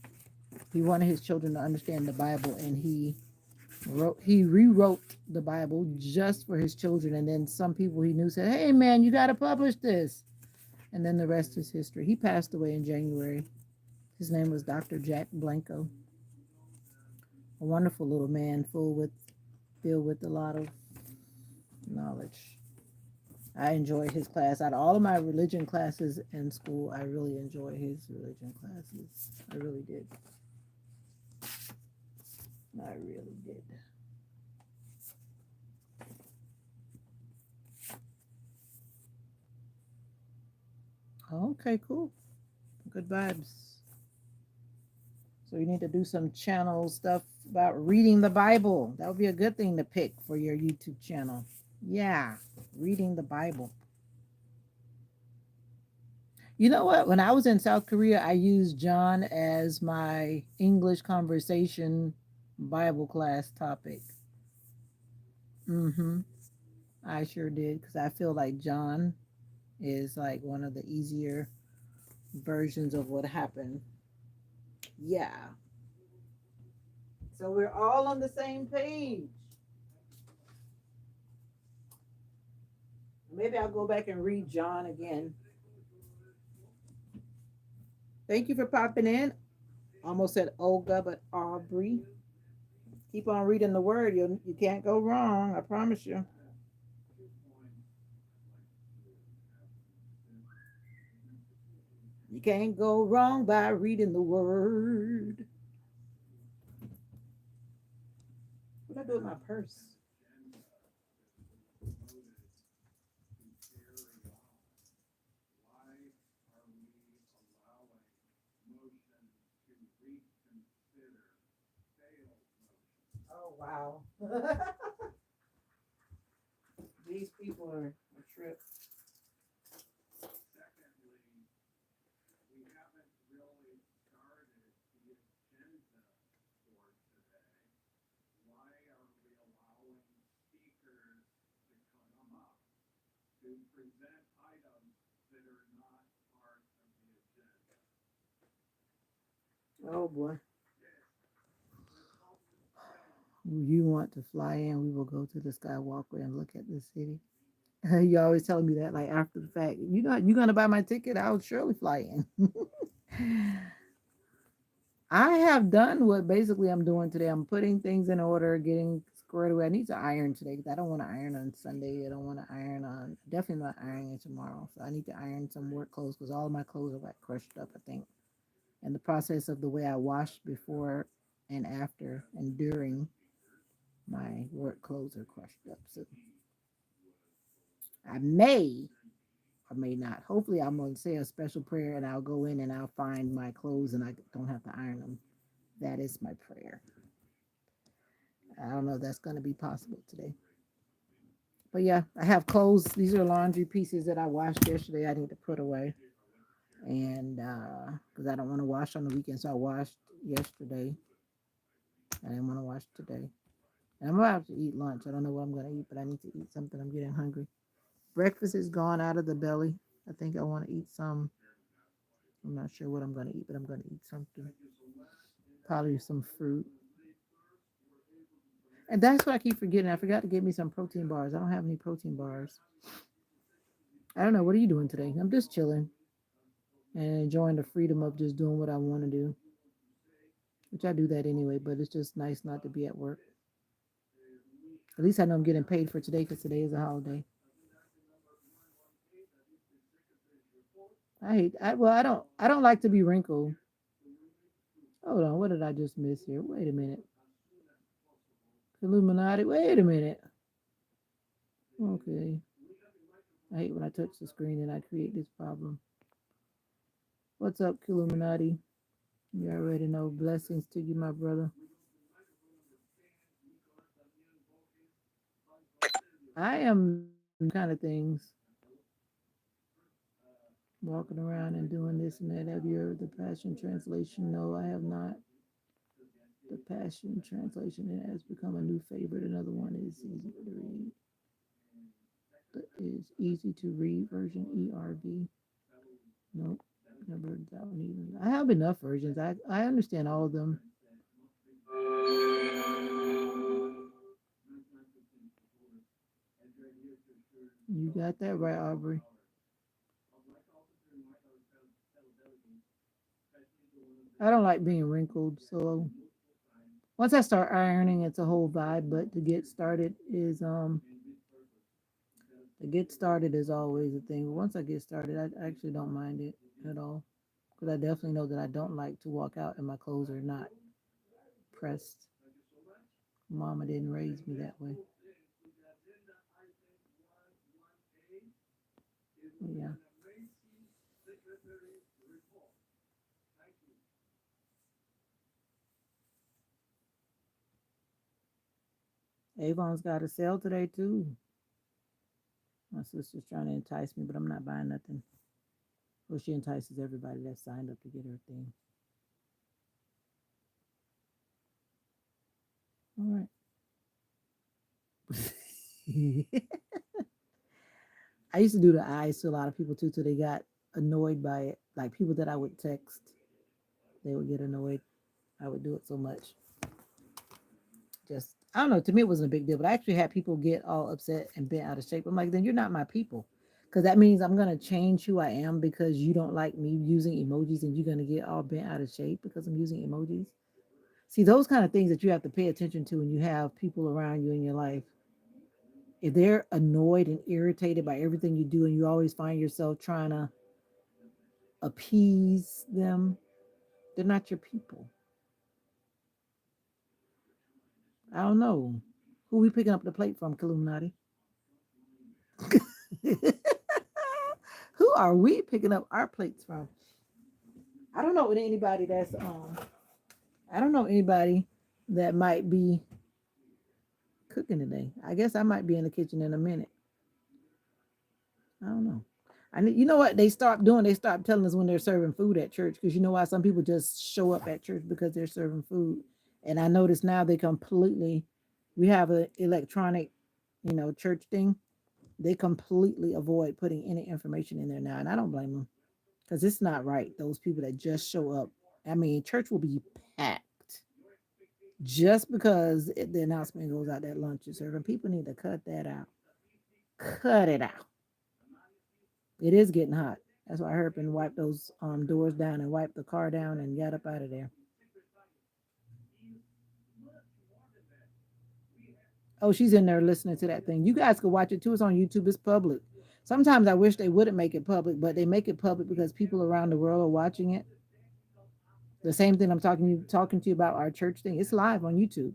He wanted his children to understand the Bible and he rewrote the Bible just for his children. And then some people he knew said, "Hey man, you gotta publish this." And then the rest is history. He passed away in January. His name was Dr. Jack Blanco. A wonderful little man, filled with a lot of knowledge. I enjoyed his class. Out of all of my religion classes in school, I really enjoyed his religion classes. I really did. I really did. Okay, cool. Good vibes. So you need to do some channel stuff about reading the Bible. That would be a good thing to pick for your YouTube channel. Yeah, reading the Bible. You know what? When I was in South Korea, I used John as my English conversation Bible class topic. Mm-hmm. I sure did because I feel like John is like one of the easier versions of what happened. Yeah. So we're all on the same page. Maybe I'll go back and read John again. Thank you for popping in. Almost said Olga, but Aubrey. Keep on reading the word. You can't go wrong. I promise you. You can't go wrong by reading the word. What did I do with my purse? Oh wow. These people are a trip. Oh boy. You want to fly in, we will go to the Skywalker and look at the city. You always telling me that like after the fact. You gonna buy my ticket? I'll surely fly in. I have done what basically I'm doing today. I'm putting things in order, getting squared away. I need to iron today because I don't want to iron on Sunday. I don't want to iron on, definitely not ironing tomorrow. So I need to iron some work clothes because all of my clothes are like crushed up, I think. And the process of the way I washed before and after and during my work clothes are crushed up. So I may or may not. Hopefully, I'm going to say a special prayer and I'll go in and I'll find my clothes and I don't have to iron them. That is my prayer. I don't know if that's going to be possible today. But yeah, I have clothes. These are laundry pieces that I washed yesterday. I need to put away. And because I don't want to wash on the weekend. So I washed yesterday. I didn't want to wash today. And I'm about to eat lunch. I don't know what I'm going to eat, but I need to eat something. I'm getting hungry. Breakfast is gone out of the belly. I think I want to eat some. I'm not sure what I'm going to eat, but I'm going to eat something. Probably some fruit. And that's what I keep forgetting. I forgot to get me some protein bars. I don't have any protein bars. I don't know. What are you doing today? I'm just chilling and enjoying the freedom of just doing what I want to do, which I do that anyway, but it's just nice not to be at work. At least I know I'm getting paid for today because today is a holiday. I don't like to be wrinkled. Hold on, what did I just miss here? Wait a minute. Illuminati, wait a minute. Okay. I hate when I touch the screen and I create this problem. What's up, Illuminati? You already know. Blessings to you, my brother. I am kind of things. Walking around and doing this and that. Have you heard the Passion Translation? No, I have not. The Passion Translation, it has become a new favorite. Another one is easy to read. The is easy to read version ERV. Nope, never heard that one either. I have enough versions. I understand all of them. You got that right, Aubrey. I don't like being wrinkled, so once I start ironing, it's a whole vibe. But to get started is always a thing. But once I get started, I actually don't mind it at all because I definitely know that I don't like to walk out and my clothes are not pressed. Mama didn't raise me that way. But yeah, Avon's got a sale today too. My sister's trying to entice me, but I'm not buying nothing. Well, she entices everybody that signed up to get her thing. All right. I used to do the eyes to a lot of people too, till they got annoyed by it. Like people that I would text, they would get annoyed. I would do it so much. just I don't know. To me, it wasn't a big deal, but I actually had people get all upset and bent out of shape. I'm like, then you're not my people, because that means I'm gonna change who I am because you don't like me using emojis, and you're gonna get all bent out of shape because I'm using emojis. See, those kind of things that you have to pay attention to when you have people around you in your life. If they're annoyed and irritated by everything you do, and you always find yourself trying to appease them, they're not your people. I don't know. Who we picking up the plate from, Illuminati? Who are we picking up our plates from? I don't know anybody that's I don't know anybody that might be cooking today. I guess I might be in the kitchen in a minute. I don't know. You know what they stopped doing? They stopped telling us when they're serving food at church, because you know why some people just show up at church because they're serving food. And I notice now they completely, we have an electronic, church thing. They completely avoid putting any information in there now, and I don't blame them, because it's not right. Those people that just show up, I mean, church will be packed just because the announcement goes out that lunch is serving. People need to cut that out. Cut it out. It is getting hot. That's why I hurried and wiped those doors down and wiped the car down and got up out of there. Oh, she's in there listening to that thing. You guys can watch it too. It's on YouTube. It's public. Sometimes I wish they wouldn't make it public, but they make it public because people around the world are watching it. The same thing I'm talking to you about our church thing. It's live on YouTube.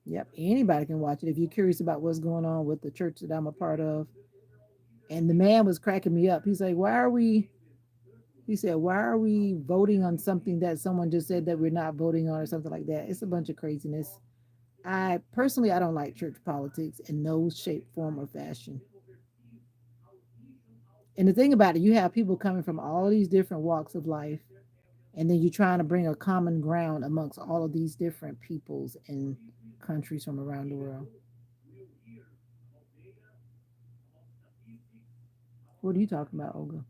Yep, anybody can watch it if you're curious about what's going on with the church that I'm a part of. And the man was cracking me up. He's like, "Why are we?" He said, "Why are we voting on something that someone just said that we're not voting on, or something like that?" It's a bunch of craziness. I personally, I don't like church politics in no shape, form, or fashion. And the thing about it, you have people coming from all these different walks of life, and then you're trying to bring a common ground amongst all of these different peoples and countries from around the world. What are you talking about, Olga?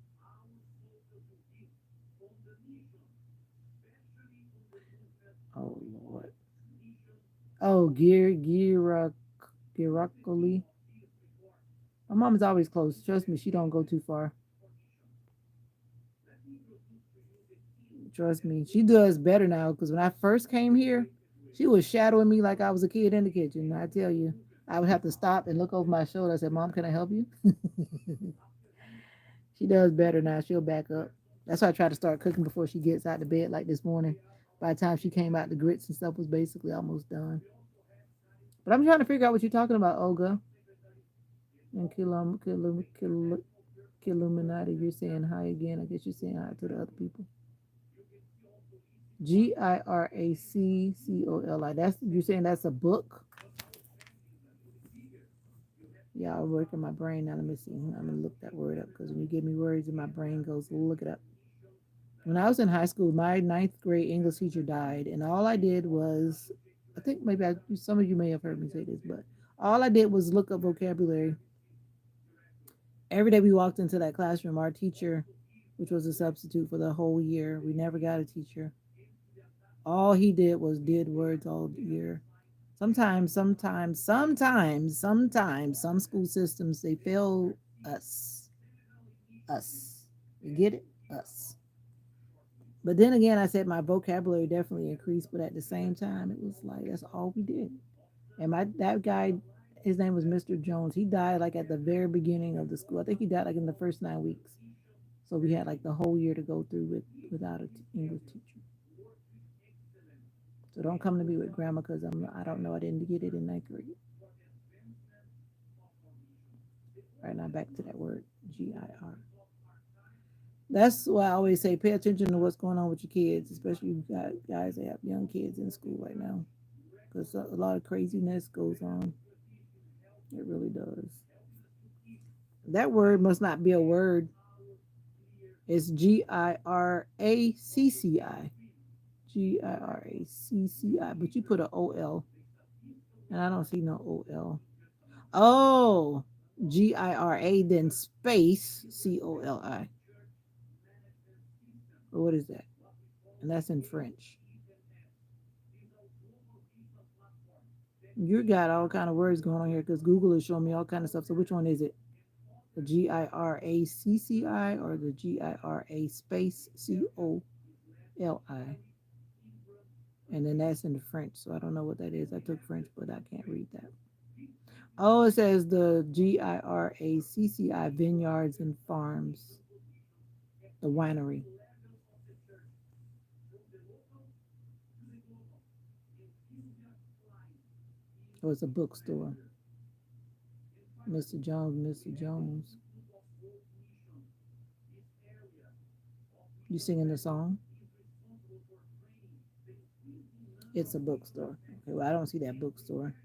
Oh Lord. Oh, Giracoli. My mom's always close. Trust me, she don't go too far. Trust me, she does better now. Because when I first came here, she was shadowing me like I was a kid in the kitchen. I tell you, I would have to stop and look over my shoulder. I said, "Mom, can I help you?" She does better now. She'll back up. That's why I try to start cooking before she gets out of bed. Like this morning, by the time she came out, the grits and stuff was basically almost done. But I'm trying to figure out what you're talking about, Olga. And Killuminati, you're saying hi again. I guess you're saying hi to the other people. Giracoli. That's, you're saying that's a book? Yeah, I'll work in my brain now. Let me see. I'm gonna look that word up, because when you give me words and my brain goes, look it up. When I was in high school, my ninth grade English teacher died, and all I did was, I think maybe some of you may have heard me say this, but all I did was look up vocabulary. Every day we walked into that classroom, our teacher, which was a substitute for the whole year, we never got a teacher. All he did was did words all year. Sometimes, some school systems, they fail us. Us. You get it? Us. But then again, I said my vocabulary definitely increased, but at the same time, it was like that's all we did. And that guy, his name was Mr. Jones. He died like at the very beginning of the school. I think he died like in the first 9 weeks. So we had like the whole year to go through without an English teacher. So don't come to me with grammar, because I don't know. I didn't get it in ninth grade. All right, now back to that word, GIR. That's why I always say pay attention to what's going on with your kids, especially you got guys that have young kids in school right now, because a lot of craziness goes on. It really does. That word must not be a word. It's Giracci. Giracci. But you put a OL, and I don't see no OL. Oh, GIRA, then space COLI. What is that? And that's in French. You got all kind of words going on here because Google is showing me all kind of stuff. So which one is it? The GIRACCI or the GIRA space COLI? And then that's in the French, so I don't know what that is. I took French, but I can't read that. Oh, it says the GIRACCI Vineyards and Farms, the winery. Oh, it's a bookstore. Mr. Jones, Mr. Jones. You singing the song? It's a bookstore. Okay, well, I don't see that bookstore.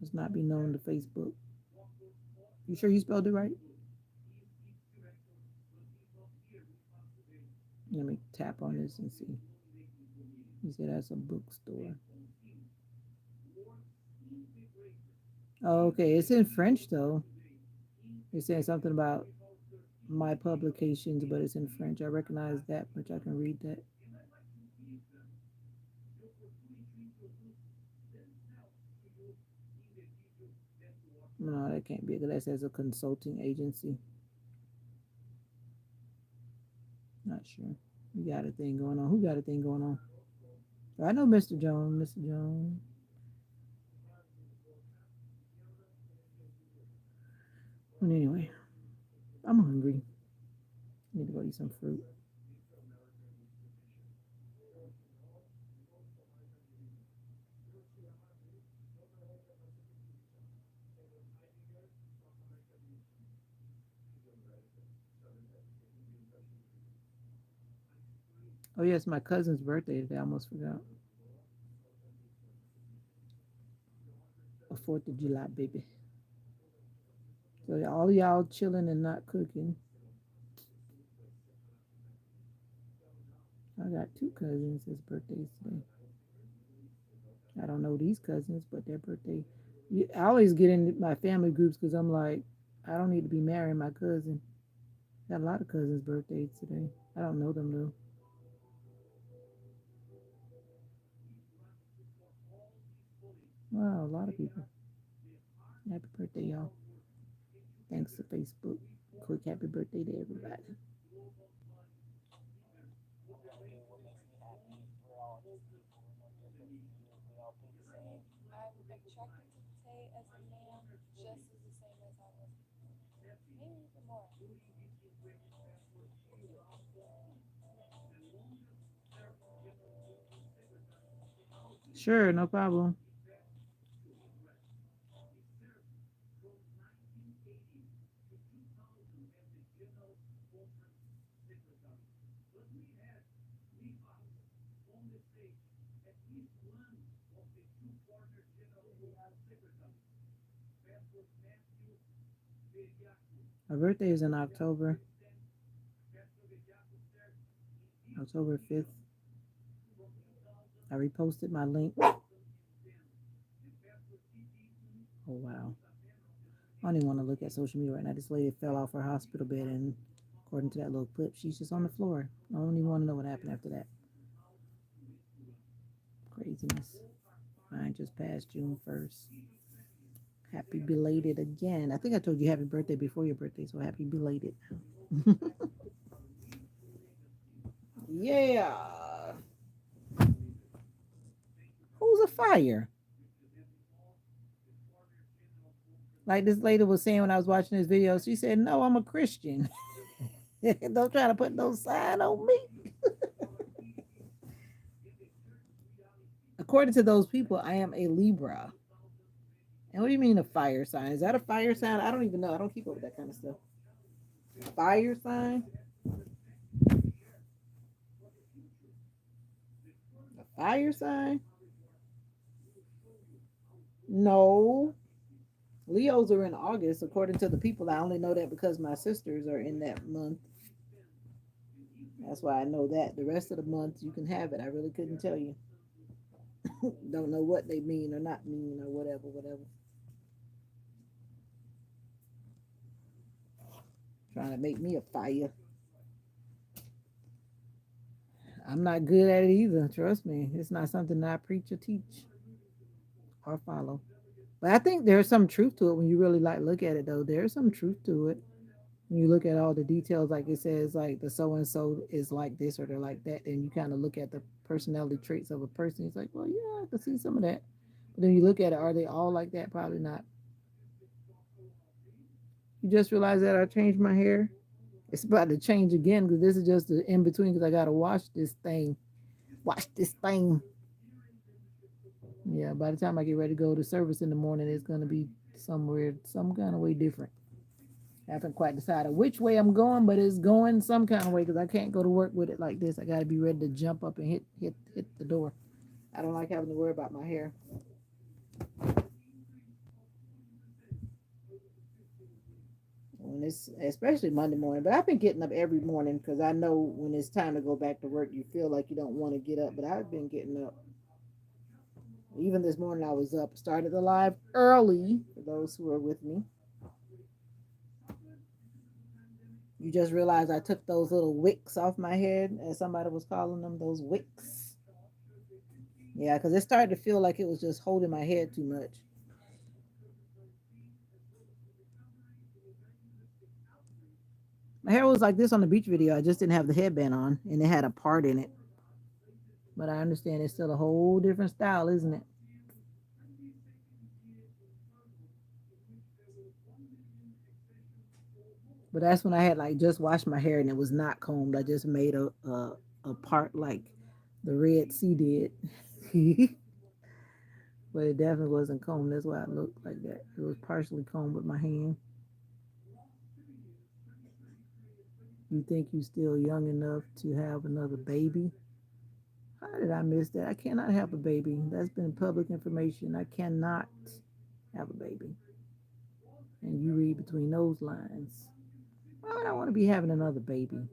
Must not be known to Facebook. You sure you spelled it right? Let me tap on this and see. You said that's a bookstore. Oh, okay, it's in French though. It's saying something about my publications, but it's in French. I recognize that much. I can read that. No, that can't be because that says a consulting agency. Not sure. You got a thing going on. Who got a thing going on? I know Mr. Jones. Mr. Jones. But anyway, I'm hungry. Need to go eat some fruit. Oh yes, my cousin's birthday today. I almost forgot. A 4th of July, baby. So all y'all chilling and not cooking. I got two cousins. His birthdays today. I don't know these cousins, but their birthday. I always get in my family groups because I'm like, I don't need to be marrying my cousin. Got a lot of cousins' birthdays today. I don't know them though. Wow, a lot of people. Happy birthday, y'all. Thanks to Facebook. Quick happy birthday to everybody. Sure, no problem. My birthday is in October, October 5th. I reposted my link. Oh, wow. I don't even want to look at social media right now. This lady fell off her hospital bed, and according to that little clip, she's just on the floor. I don't even want to know what happened after that. Craziness. Mine just passed June 1st. Happy belated again. I think I told you happy birthday before your birthday, so happy belated. Yeah. Who's a fire? Like this lady was saying when I was watching this video, she said, "No, I'm a Christian. Don't try to put no sign on me." According to those people, I am a Libra. And what do you mean a fire sign? Is that a fire sign? I don't even know. I don't keep up with that kind of stuff. Fire sign? A fire sign? No. Leos are in August, according to the people. I only know that because my sisters are in that month. That's why I know that. The rest of the month, you can have it. I really couldn't tell you. Don't know what they mean or not mean or whatever, whatever. Trying to make me a fire. I'm not good at it either. Trust me. It's not something that I preach or teach. or follow. But I think there's some truth to it when you really like look at it though. There's some truth to it. When you look at all the details, like it says, like the so and so is like this or they're like that, and you kind of look at the personality traits of a person. It's like, well, yeah, I can see some of that. But then you look at it, are they all like that? Probably not. You just realized that I changed my hair. It's about to change again because this is just the in between because I gotta wash this thing. Wash this thing. Yeah, by the time I get ready to go to service in the morning, it's gonna be somewhere, some kind of way different. I haven't quite decided which way I'm going, but it's going some kind of way because I can't go to work with it like this. I got to be ready to jump up and hit the door. I don't like having to worry about my hair when it's especially Monday morning. But I've been getting up every morning because I know when it's time to go back to work, you feel like you don't want to get up. But I've been getting up. Even this morning, I was up, started the live early for those who are with me. You just realized I took those little wicks off my head, as somebody was calling them, those wicks. Yeah, because it started to feel like it was just holding my head too much. My hair was like this on the beach video. I just didn't have the headband on, and it had a part in it. But I understand it's still a whole different style, isn't it? But that's when I had like just washed my hair and it was not combed. I just made a part like the Red Sea did. But it definitely wasn't combed. That's why it looked like that. It was partially combed with my hand. You think you're still young enough to have another baby? How did I miss that? I cannot have a baby. That's been public information. I cannot have a baby. And you read between those lines. Why would I want to be having another baby?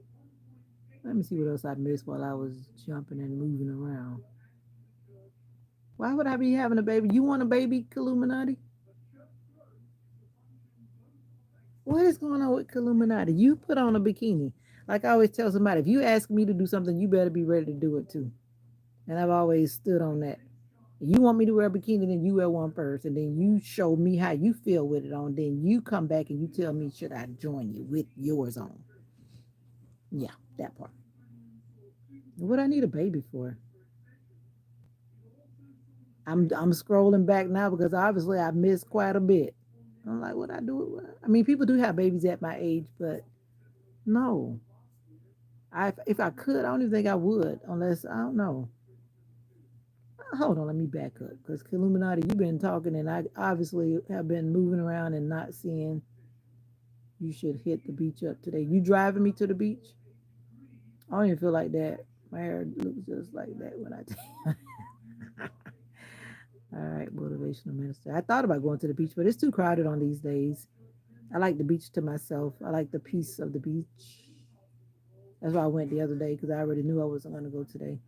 Let me see what else I missed while I was jumping and moving around. Why would I be having a baby? You want a baby, Illuminati? What is going on with Illuminati? You put on a bikini. Like I always tell somebody, if you ask me to do something, you better be ready to do it too. And I've always stood on that. If you want me to wear a bikini, then you wear one first, and then you show me how you feel with it on. Then you come back and you tell me should I join you with yours on? Yeah, that part. What I need a baby for? I'm scrolling back now because obviously I missed quite a bit. I'm like, what I do? I mean, people do have babies at my age, but no. I if I could, I don't even think I would, unless I don't know. Hold on, let me back up because Illuminati, you've been talking, and I obviously have been moving around and not seeing. You should hit the beach up today. You driving me to the beach? I don't even feel like that. My hair looks just like that when I. All right, motivational minister. I thought about going to the beach, but it's too crowded on these days. I like the beach to myself. I like the peace of the beach. That's why I went the other day because I already knew I wasn't going to go today.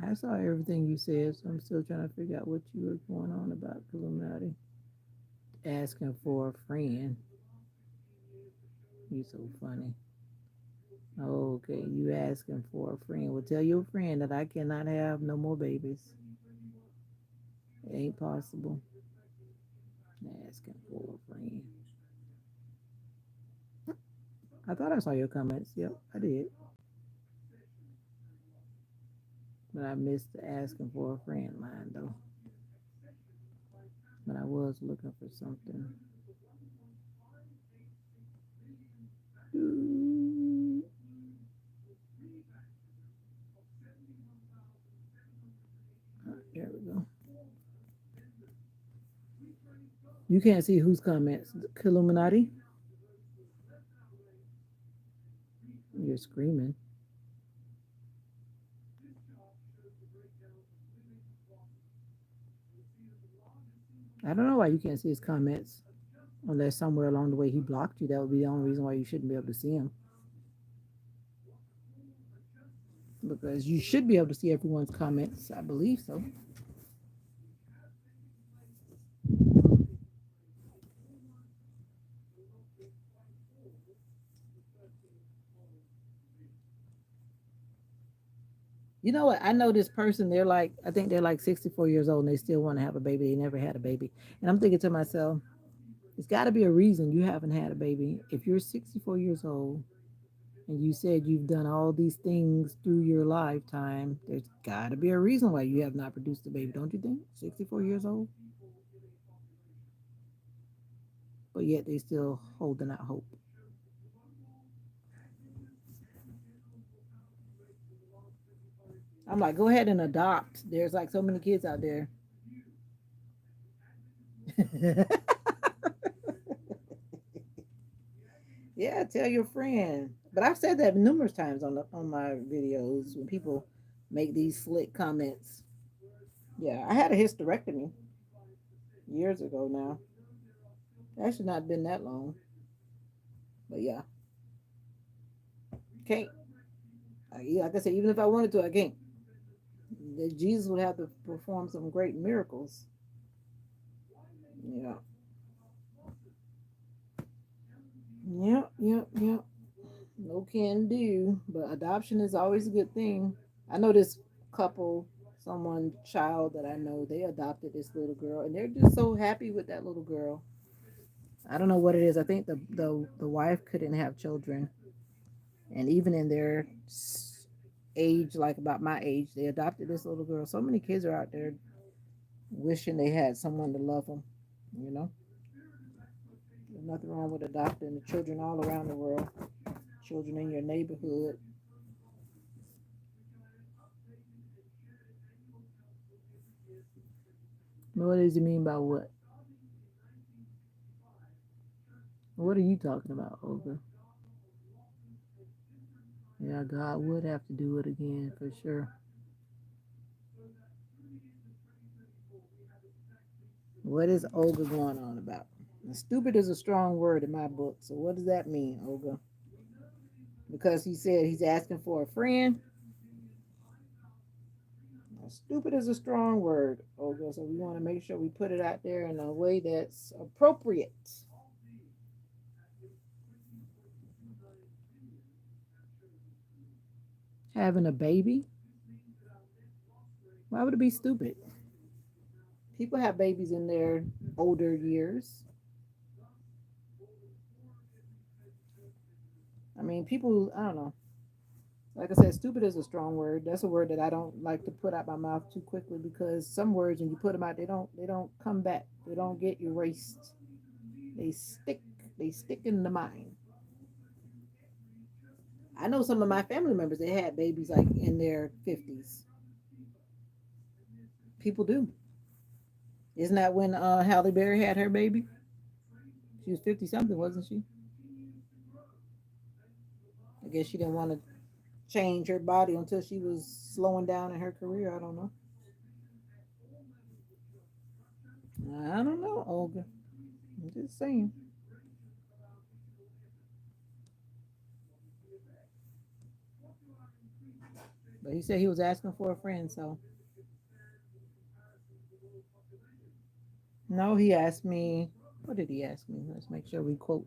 I saw everything you said, so I'm still trying to figure out what you were going on about Illuminati. Asking for a friend. You so funny. Okay, you asking for a friend. Well, tell your friend that I cannot have no more babies. It ain't possible. Asking for a friend. I thought I saw your comments. Yep, I did. But I missed the asking for a friend line though. But I was looking for something. There we go. You can't see whose comments. Illuminati. You're screaming. I don't know why you can't see his comments. Unless somewhere along the way he blocked you. That would be the only reason why you shouldn't be able to see him. Because you should be able to see everyone's comments. I believe so. You know what? I know this person, they're like, I think they're like 64 years old and they still want to have a baby. They never had a baby. And I'm thinking to myself, it's got to be a reason you haven't had a baby. If you're 64 years old and you said you've done all these things through your lifetime, there's got to be a reason why you have not produced a baby, don't you think? 64 years old, but yet they still holding out hope. I'm like, go ahead and adopt. There's like so many kids out there. Yeah, tell your friend. But I've said that numerous times on my videos when people make these slick comments. Yeah, I had a hysterectomy years ago now. That should not have been that long. But yeah, can't. Like I said, even if I wanted to, I can't. Jesus would have to perform some great miracles. Yeah, yep. No can do. But adoption is always a good thing. I know this couple, someone child that I know, they adopted this little girl, and they're just so happy with that little girl. I don't know what it is. I think the wife couldn't have children, and even in their age, like about my age, they adopted this little girl. So many kids are out there wishing they had someone to love them. You know, there's nothing wrong with adopting the children all around the world, children in your neighborhood. What does it mean by what? What are you talking about, Olga? Yeah, God would have to do it again for sure. What is Olga going on about? And stupid is a strong word in my book. So what does that mean, Olga? Because he said he's asking for a friend. Stupid is a strong word, Olga. So we want to make sure we put it out there in a way that's appropriate. Having a baby? Why would it be stupid? People have babies in their older years. I mean, people, I don't know. Like I said, stupid is a strong word. That's a word that I don't like to put out my mouth too quickly because some words when you put them out, they don't come back. They don't get erased. They stick. They stick in the mind. I know some of my family members they had babies like in their 50s. People do. Isn't that when Halle Berry had her baby? She was 50 something, wasn't she? I guess she didn't want to change her body until she was slowing down in her career. I don't know. I don't know, Olga. I'm just saying. But he said he was asking for a friend, so no, he asked me. What did he ask me? Let's make sure we quote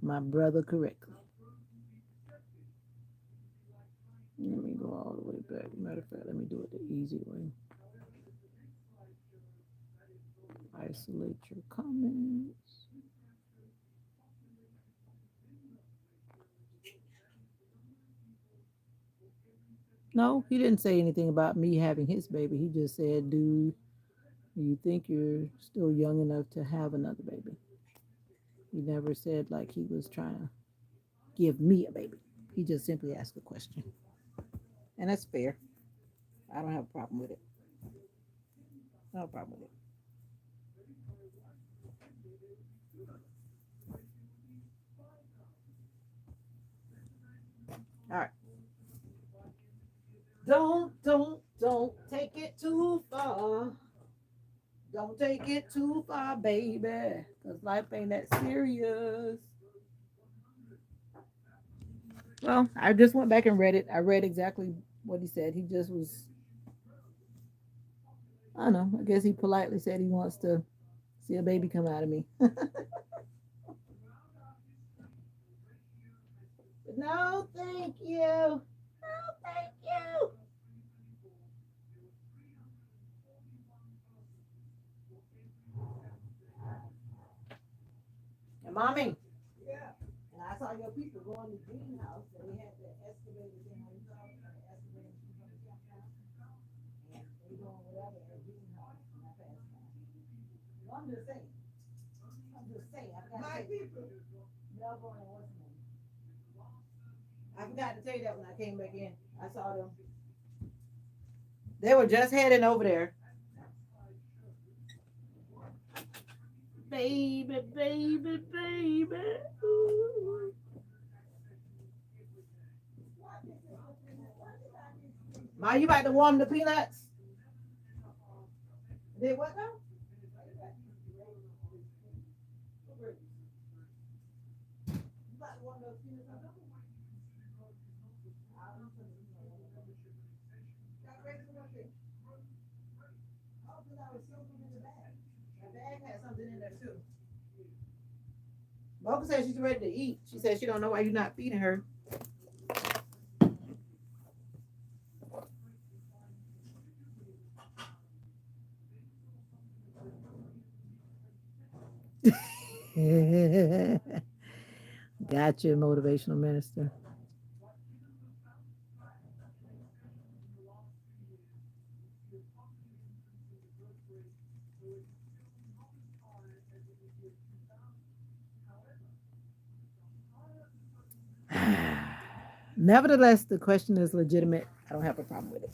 my brother correctly. Let me go all the way back. Matter of fact, let me do it the easy way. Isolate your comments. No, he didn't say anything about me having his baby. He just said, "Do you think you're still young enough to have another baby?" He never said like he was trying to give me a baby. He just simply asked a question, and that's fair. I don't have a problem with it. No problem with it. All right. Don't take it too far. Don't take it too far, baby. Because life ain't that serious. Well, I just went back and read it. I read exactly what he said. He just was, I don't know, I guess he politely said he wants to see a baby come out of me. No, thank you. No, thank you. Mommy. Yeah. And I saw your people going to the greenhouse. And they had the excavator thing on the top. And the excavator from the campground. And they doing whatever at the greenhouse. And I passed by. No, I'm just saying. I'm just saying. I forgot My to tell you. people. Melbourne and what's his name? I forgot to tell you that when I came back in. I saw them. They were just heading over there. Baby, baby, baby. Ooh. Ma, you about to warm the peanuts? Did what now? You about to warm those peanuts up? Oh, because I was soaking in the bag. The bag had something in there too. Mocha said she's ready to eat. She said she don't know why you're not feeding her. Gotcha, motivational minister. Nevertheless, the question is legitimate. I don't have a problem with it.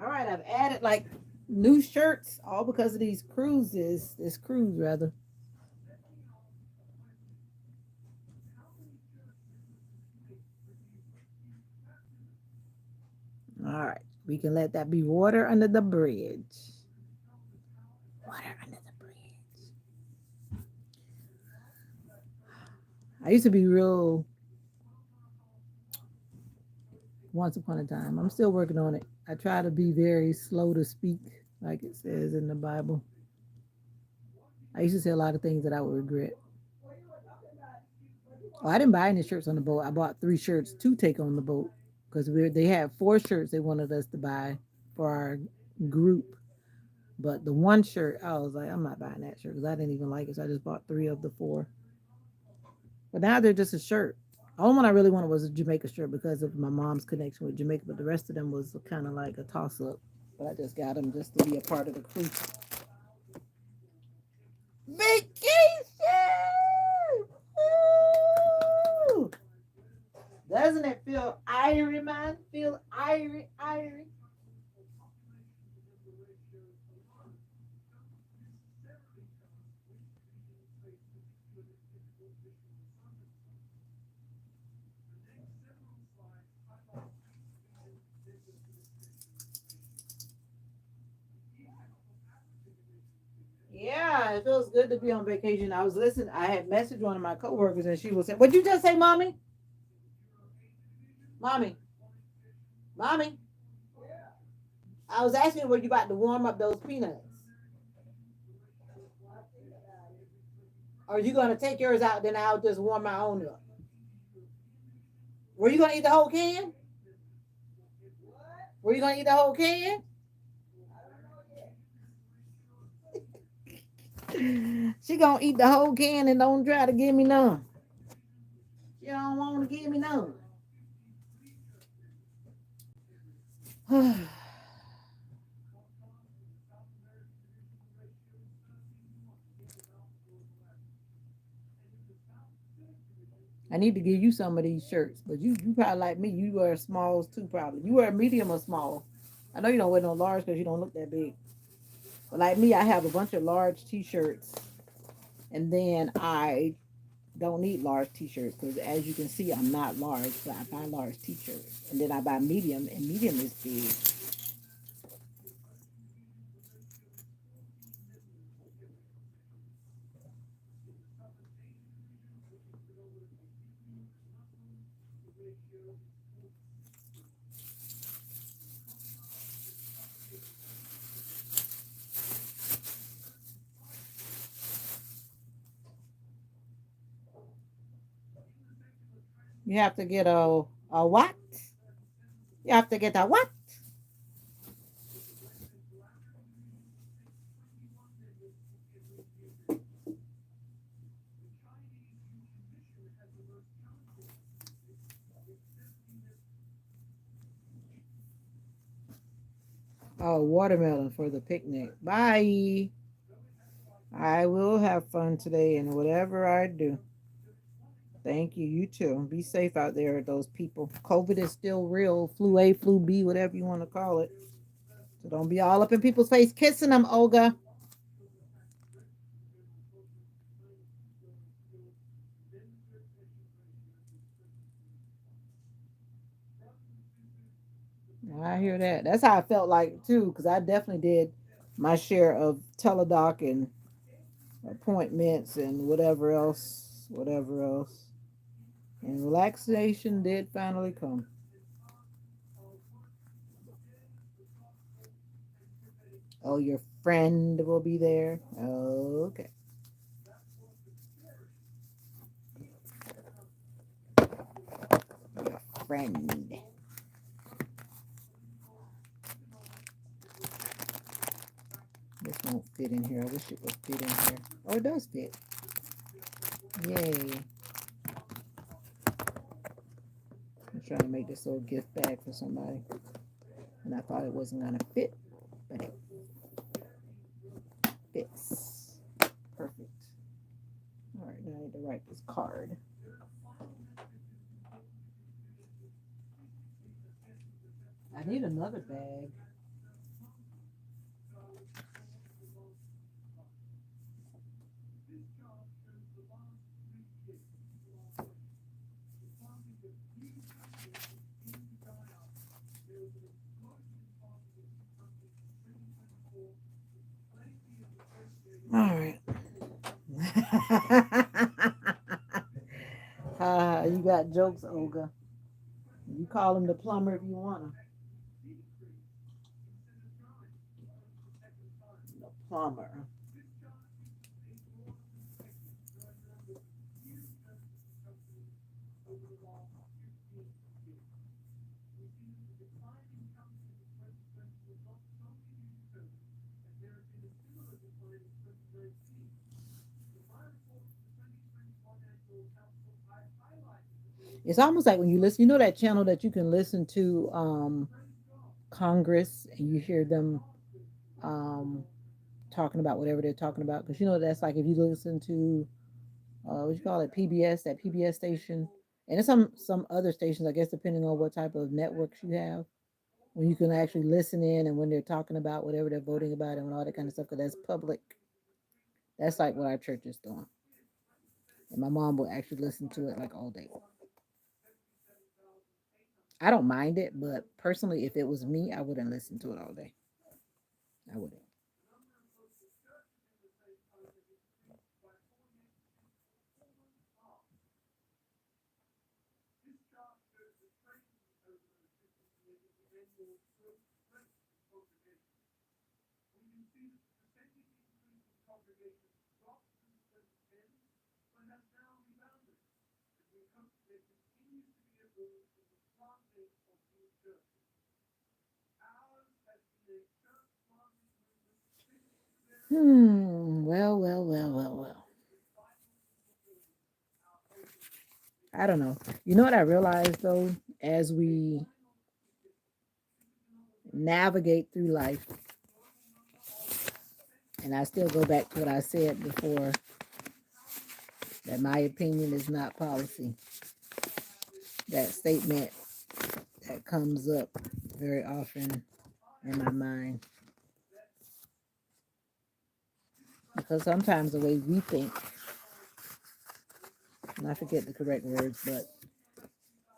All right, I've added like new shirts, all because of these cruises. This cruise, rather. All right, we can let that be water under the bridge. Water under the bridge. I used to be real once upon a time. I'm still working on it. I try to be very slow to speak, like it says in the Bible. I used to say a lot of things that I would regret. Oh, I didn't buy any shirts on the boat. I bought 3 shirts to take on the boat because they had 4 shirts they wanted us to buy for our group. But the one shirt, I was like, I'm not buying that shirt because I didn't even like it. So I just bought 3 of the 4. But now they're just a shirt. The only one I really wanted was a Jamaica shirt because of my mom's connection with Jamaica. But the rest of them was kind of like a toss up. But I just got them just to be a part of the crew. Vacation! Woo! Doesn't it feel irie, man? Feel irie, irie. Yeah, it feels good to be on vacation. I was listening. I had messaged one of my coworkers, and she was saying, "What'd you just say, mommy? Mommy, mommy." I was asking you, were you about to warm up those peanuts? Or are you gonna take yours out? Then I'll just warm my own up. Were you gonna eat the whole can? Were you gonna eat the whole can? She gonna eat the whole can and don't try to give me none. She don't want to give me none. I need to give you some of these shirts, but you probably like me. You wear smalls too, probably. You wear medium or small. I know you don't wear no large because you don't look that big. But like me, I have a bunch of large T-shirts, and then I don't need large T-shirts because, as you can see, I'm not large, so I buy large T-shirts, and then I buy medium, and medium is big. You have to get a what? You have to get a what? Oh, watermelon for the picnic. Bye. I will have fun today in whatever I do. Thank you. You too. Be safe out there, those people. COVID is still real. Flu A, flu B, whatever you want to call it. So don't be all up in people's face kissing them, Olga. I hear that. That's how I felt like too, because I definitely did my share of teledoc and appointments and whatever else. And relaxation did finally come. Oh, your friend will be there. Okay. Your friend. This won't fit in here. I wish it would fit in here. Oh, it does fit. Yay. I'm trying to make this little gift bag for somebody. And I thought it wasn't going to fit, but it fits. Perfect. All right, now I need to write this card. I need another bag. All right. You got jokes, Olga. You call him the plumber if you want him. The plumber. It's almost like when you listen, you know that channel that you can listen to Congress and you hear them um, talking about whatever they're talking about. Because you know that's like if you listen to what you call it, PBS, that PBS station, and it's some other stations, I guess, depending on what type of networks you have, when you can actually listen in and when they're talking about whatever they're voting about and all that kind of stuff, because that's public. That's like what our church is doing, and my mom will actually listen to it like all day. I don't mind it, but personally, if it was me, I wouldn't listen to it all day. I wouldn't. Well. I don't know. You know what I realized though, as we navigate through life, and I still go back to what I said before, that my opinion is not policy. That statement that comes up very often in my mind. Because sometimes the way we think, and I forget the correct words, but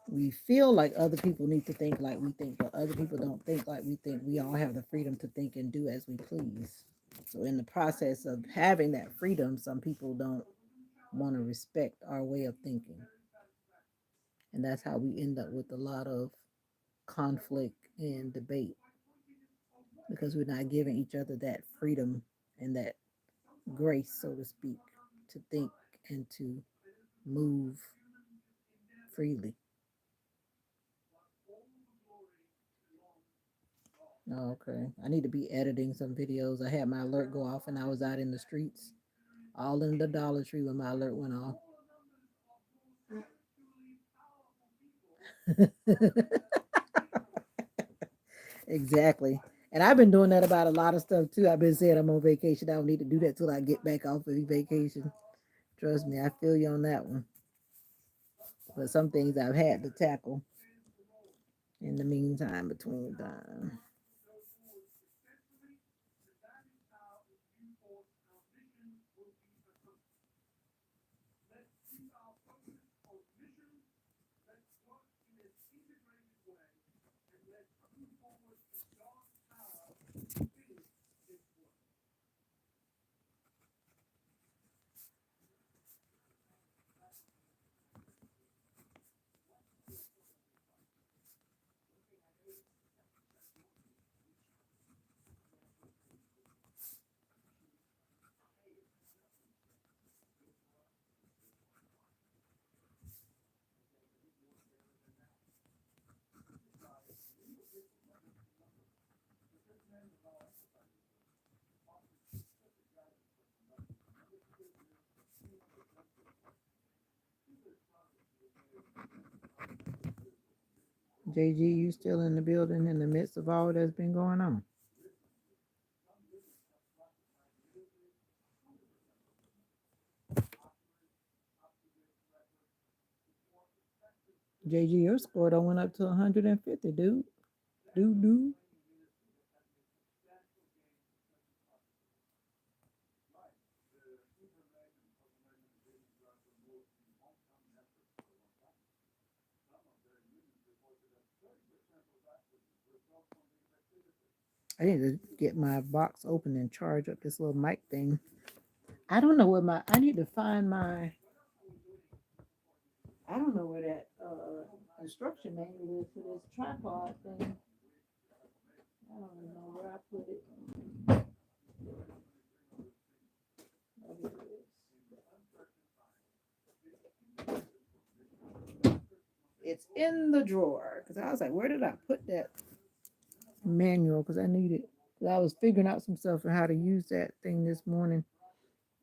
we feel like other people need to think like we think, but other people don't think like we think. We all have the freedom to think and do as we please. So, in the process of having that freedom, some people don't want to respect our way of thinking. And that's how we end up with a lot of conflict and debate because we're not giving each other that freedom and that grace, so to speak, to think and to move freely. Oh, okay. I need to be editing some videos. I had my alert go off and I was out in the streets, all in the Dollar Tree when my alert went off. Exactly. And I've been doing that about a lot of stuff too. I've been saying I'm on vacation. I don't need to do that till I get back off of vacation. Trust me, I feel you on that one. But some things I've had to tackle in the meantime, between time. JG, you still in the building in the midst of all that's been going on? JG, your score done went up to 150, dude. Dude. I need to get my box open and charge up this little mic thing. I don't know where my. I need to find my. I don't know where that instruction manual is for this tripod thing. I don't even know where I put it. Oh, here it is. It's in the drawer because I was like, where did I put that manual? Because I need it. 'Cause I was figuring out some stuff on how to use that thing this morning.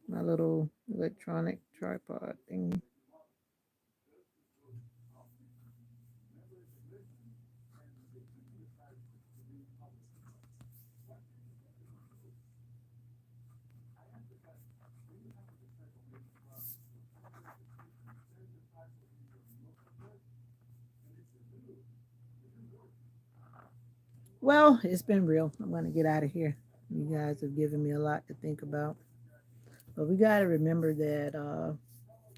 My little electronic tripod thing. Well, it's been real. I'm going to get out of here. You guys have given me a lot to think about. But we got to remember that,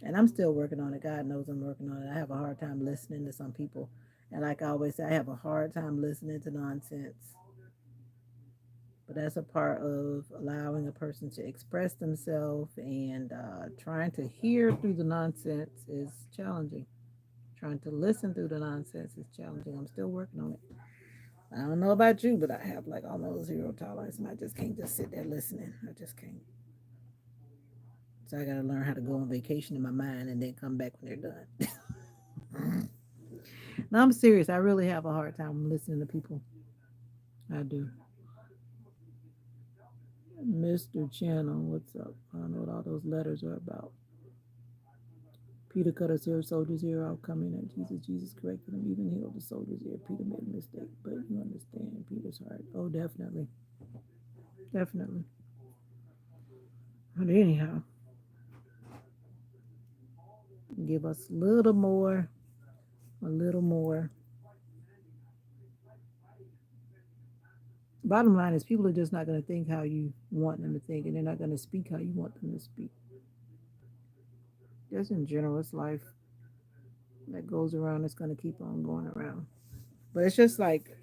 and I'm still working on it. God knows I'm working on it. I have a hard time listening to some people. And like I always say, I have a hard time listening to nonsense. But that's a part of allowing a person to express themselves and trying to hear through the nonsense is challenging. Trying to listen through the nonsense is challenging. I'm still working on it. I don't know about you, but I have like almost zero tolerance, and I just can't just sit there listening. I just can't. So I gotta learn how to go on vacation in my mind and then come back when they're done. No, I'm serious. I really have a hard time listening to people. I do. Mr. Channel, what's up? I don't know what all those letters are about. Peter cut us here, soldiers here, all coming at Jesus. Jesus corrected him, even healed the soldiers here. Peter made a mistake, but you understand Peter's heart. Oh, definitely. Definitely. But anyhow, give us a little more, a little more. Bottom line is, people are just not going to think how you want them to think, and they're not going to speak how you want them to speak. Just in general, it's life that goes around that's going to keep on going around. But it's just like,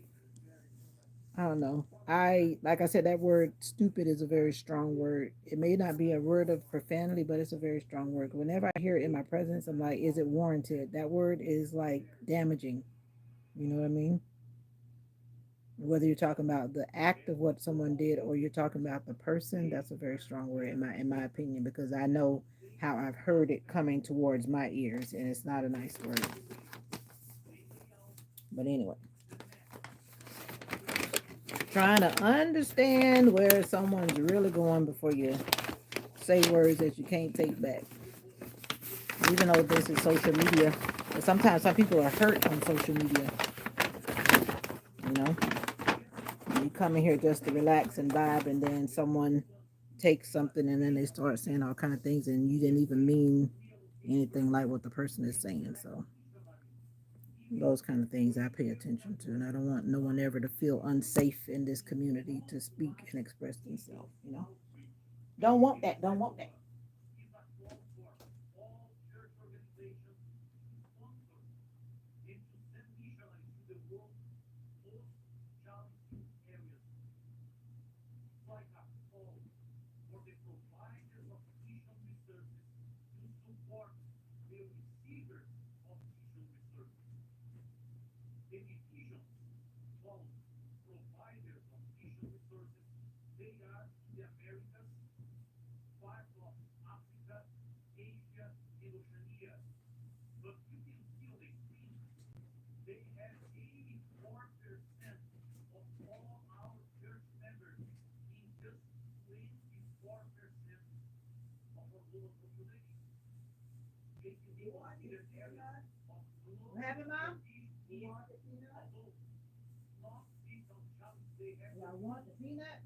I don't know. Like I said, that word stupid is a very strong word. It may not be a word of profanity, but it's a very strong word. Whenever I hear it in my presence, I'm like, is it warranted? That word is like damaging. You know what I mean? Whether you're talking about the act of what someone did or you're talking about the person, that's a very strong word in my opinion, because I know how I've heard it coming towards my ears, and it's not a nice word. But anyway, trying to understand where someone's really going before you say words that you can't take back. Even though this is social media, but sometimes some people are hurt on social media. You know, you come in here just to relax and vibe, and then someone takes something and then they start saying all kind of things, and you didn't even mean anything like what the person is saying. So those kind of things I pay attention to, and I don't want no one ever to feel unsafe in this community to speak and express themselves. Don't want that. Don't want that. What happened, Mom? I want the peanuts.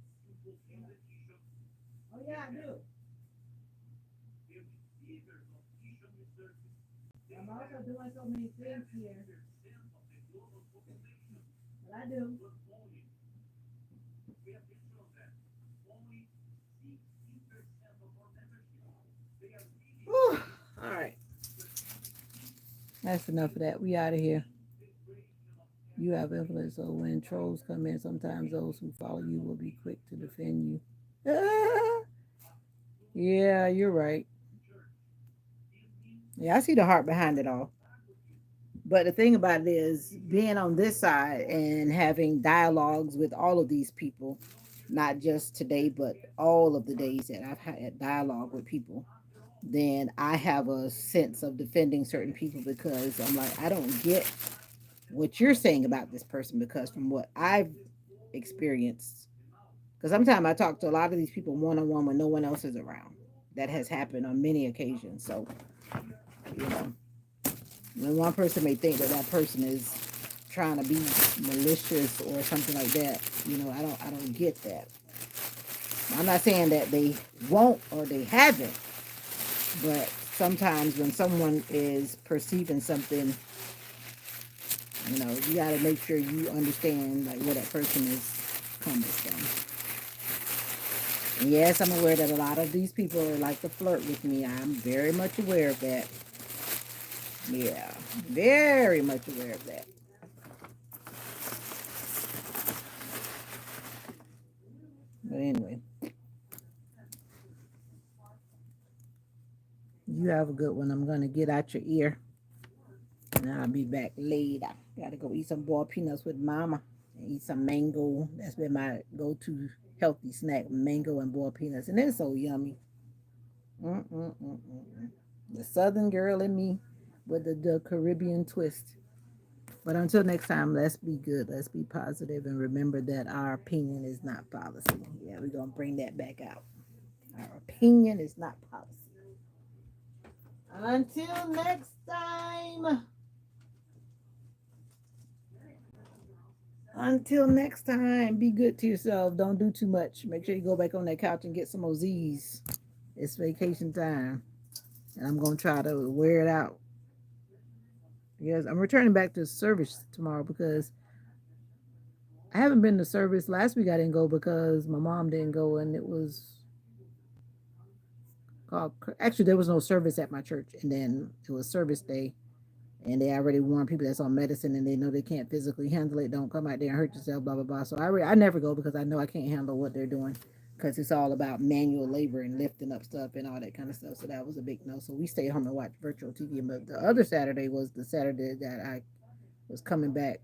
Oh yeah, I do. I'm also doing so many things here, but I do. Whew. All right, that's enough of that. We out of here. You have influence, so when trolls come in, sometimes those who follow you will be quick to defend you. Yeah, you're right. Yeah, I see the heart behind it all. But the thing about it is, being on this side and having dialogues with all of these people, not just today, but all of the days that I've had dialogue with people, then I have a sense of defending certain people because I'm like, I don't get what you're saying about this person because from what I've experienced, because sometimes I talk to a lot of these people one on one when no one else is around. That has happened on many occasions. So, you know, when one person may think that that person is trying to be malicious or something like that, I don't get that. I'm not saying that they won't or they haven't, but sometimes when someone is perceiving something, you got to make sure you understand like where that person is coming from. And yes, I'm aware that a lot of these people are like to flirt with me. I'm very much aware of that. Yeah, very much aware of that. But anyway, you have a good one. I'm going to get out your ear and I'll be back later. Got to go eat some boiled peanuts with mama and eat some mango. That's been my go to healthy snack, mango and boiled peanuts. And it's so yummy. Mm-mm-mm-mm. The southern girl in me with the Caribbean twist. But until next time, let's be good. Let's be positive and remember that our opinion is not policy. Yeah, we're going to bring that back out. Our opinion is not policy. Until next time. Until next time, be good to yourself. Don't do too much. Make sure you go back on that couch and get some O's. It's vacation time. And I'm going to try to wear it out. Yes, I'm returning back to service tomorrow because I haven't been to service. Last week I didn't go because my mom didn't go and it was called, actually there was no service at my church and then it was service day and they already warned people that's on medicine and they know they can't physically handle it. Don't come out there and hurt yourself, blah blah blah. So I never go because I know I can't handle what they're doing because it's all about manual labor and lifting up stuff and all that kind of stuff. So that was a big no. So we stayed home and watched virtual TV. But the other Saturday was the Saturday that I was coming back.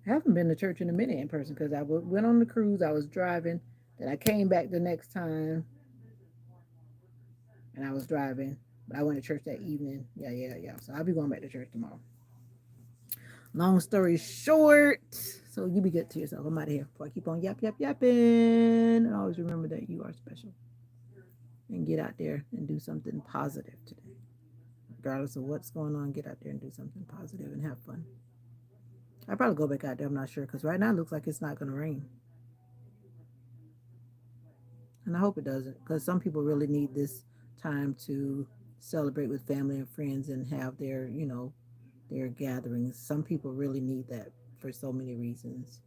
I haven't been to church in a minute in person because went on the cruise. I was driving. Then I came back the next time and I was driving. But I went to church that evening. Yeah. So I'll be going back to church tomorrow. Long story short, So you be good to yourself. I'm out of here before I keep on yapping. And always remember that you are special. And get out there and do something positive today. Regardless of what's going on, get out there and do something positive and have fun. I'll probably go back out there. I'm not sure because right now it looks like it's not going to rain. And I hope it doesn't because some people really need this time to celebrate with family and friends and have their gatherings. Some people really need that for so many reasons.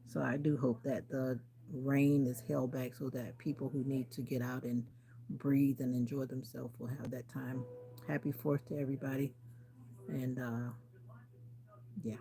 So I do hope that the rain is held back so that people who need to get out and breathe and enjoy themselves will have that time. Happy 4th to everybody. And yeah.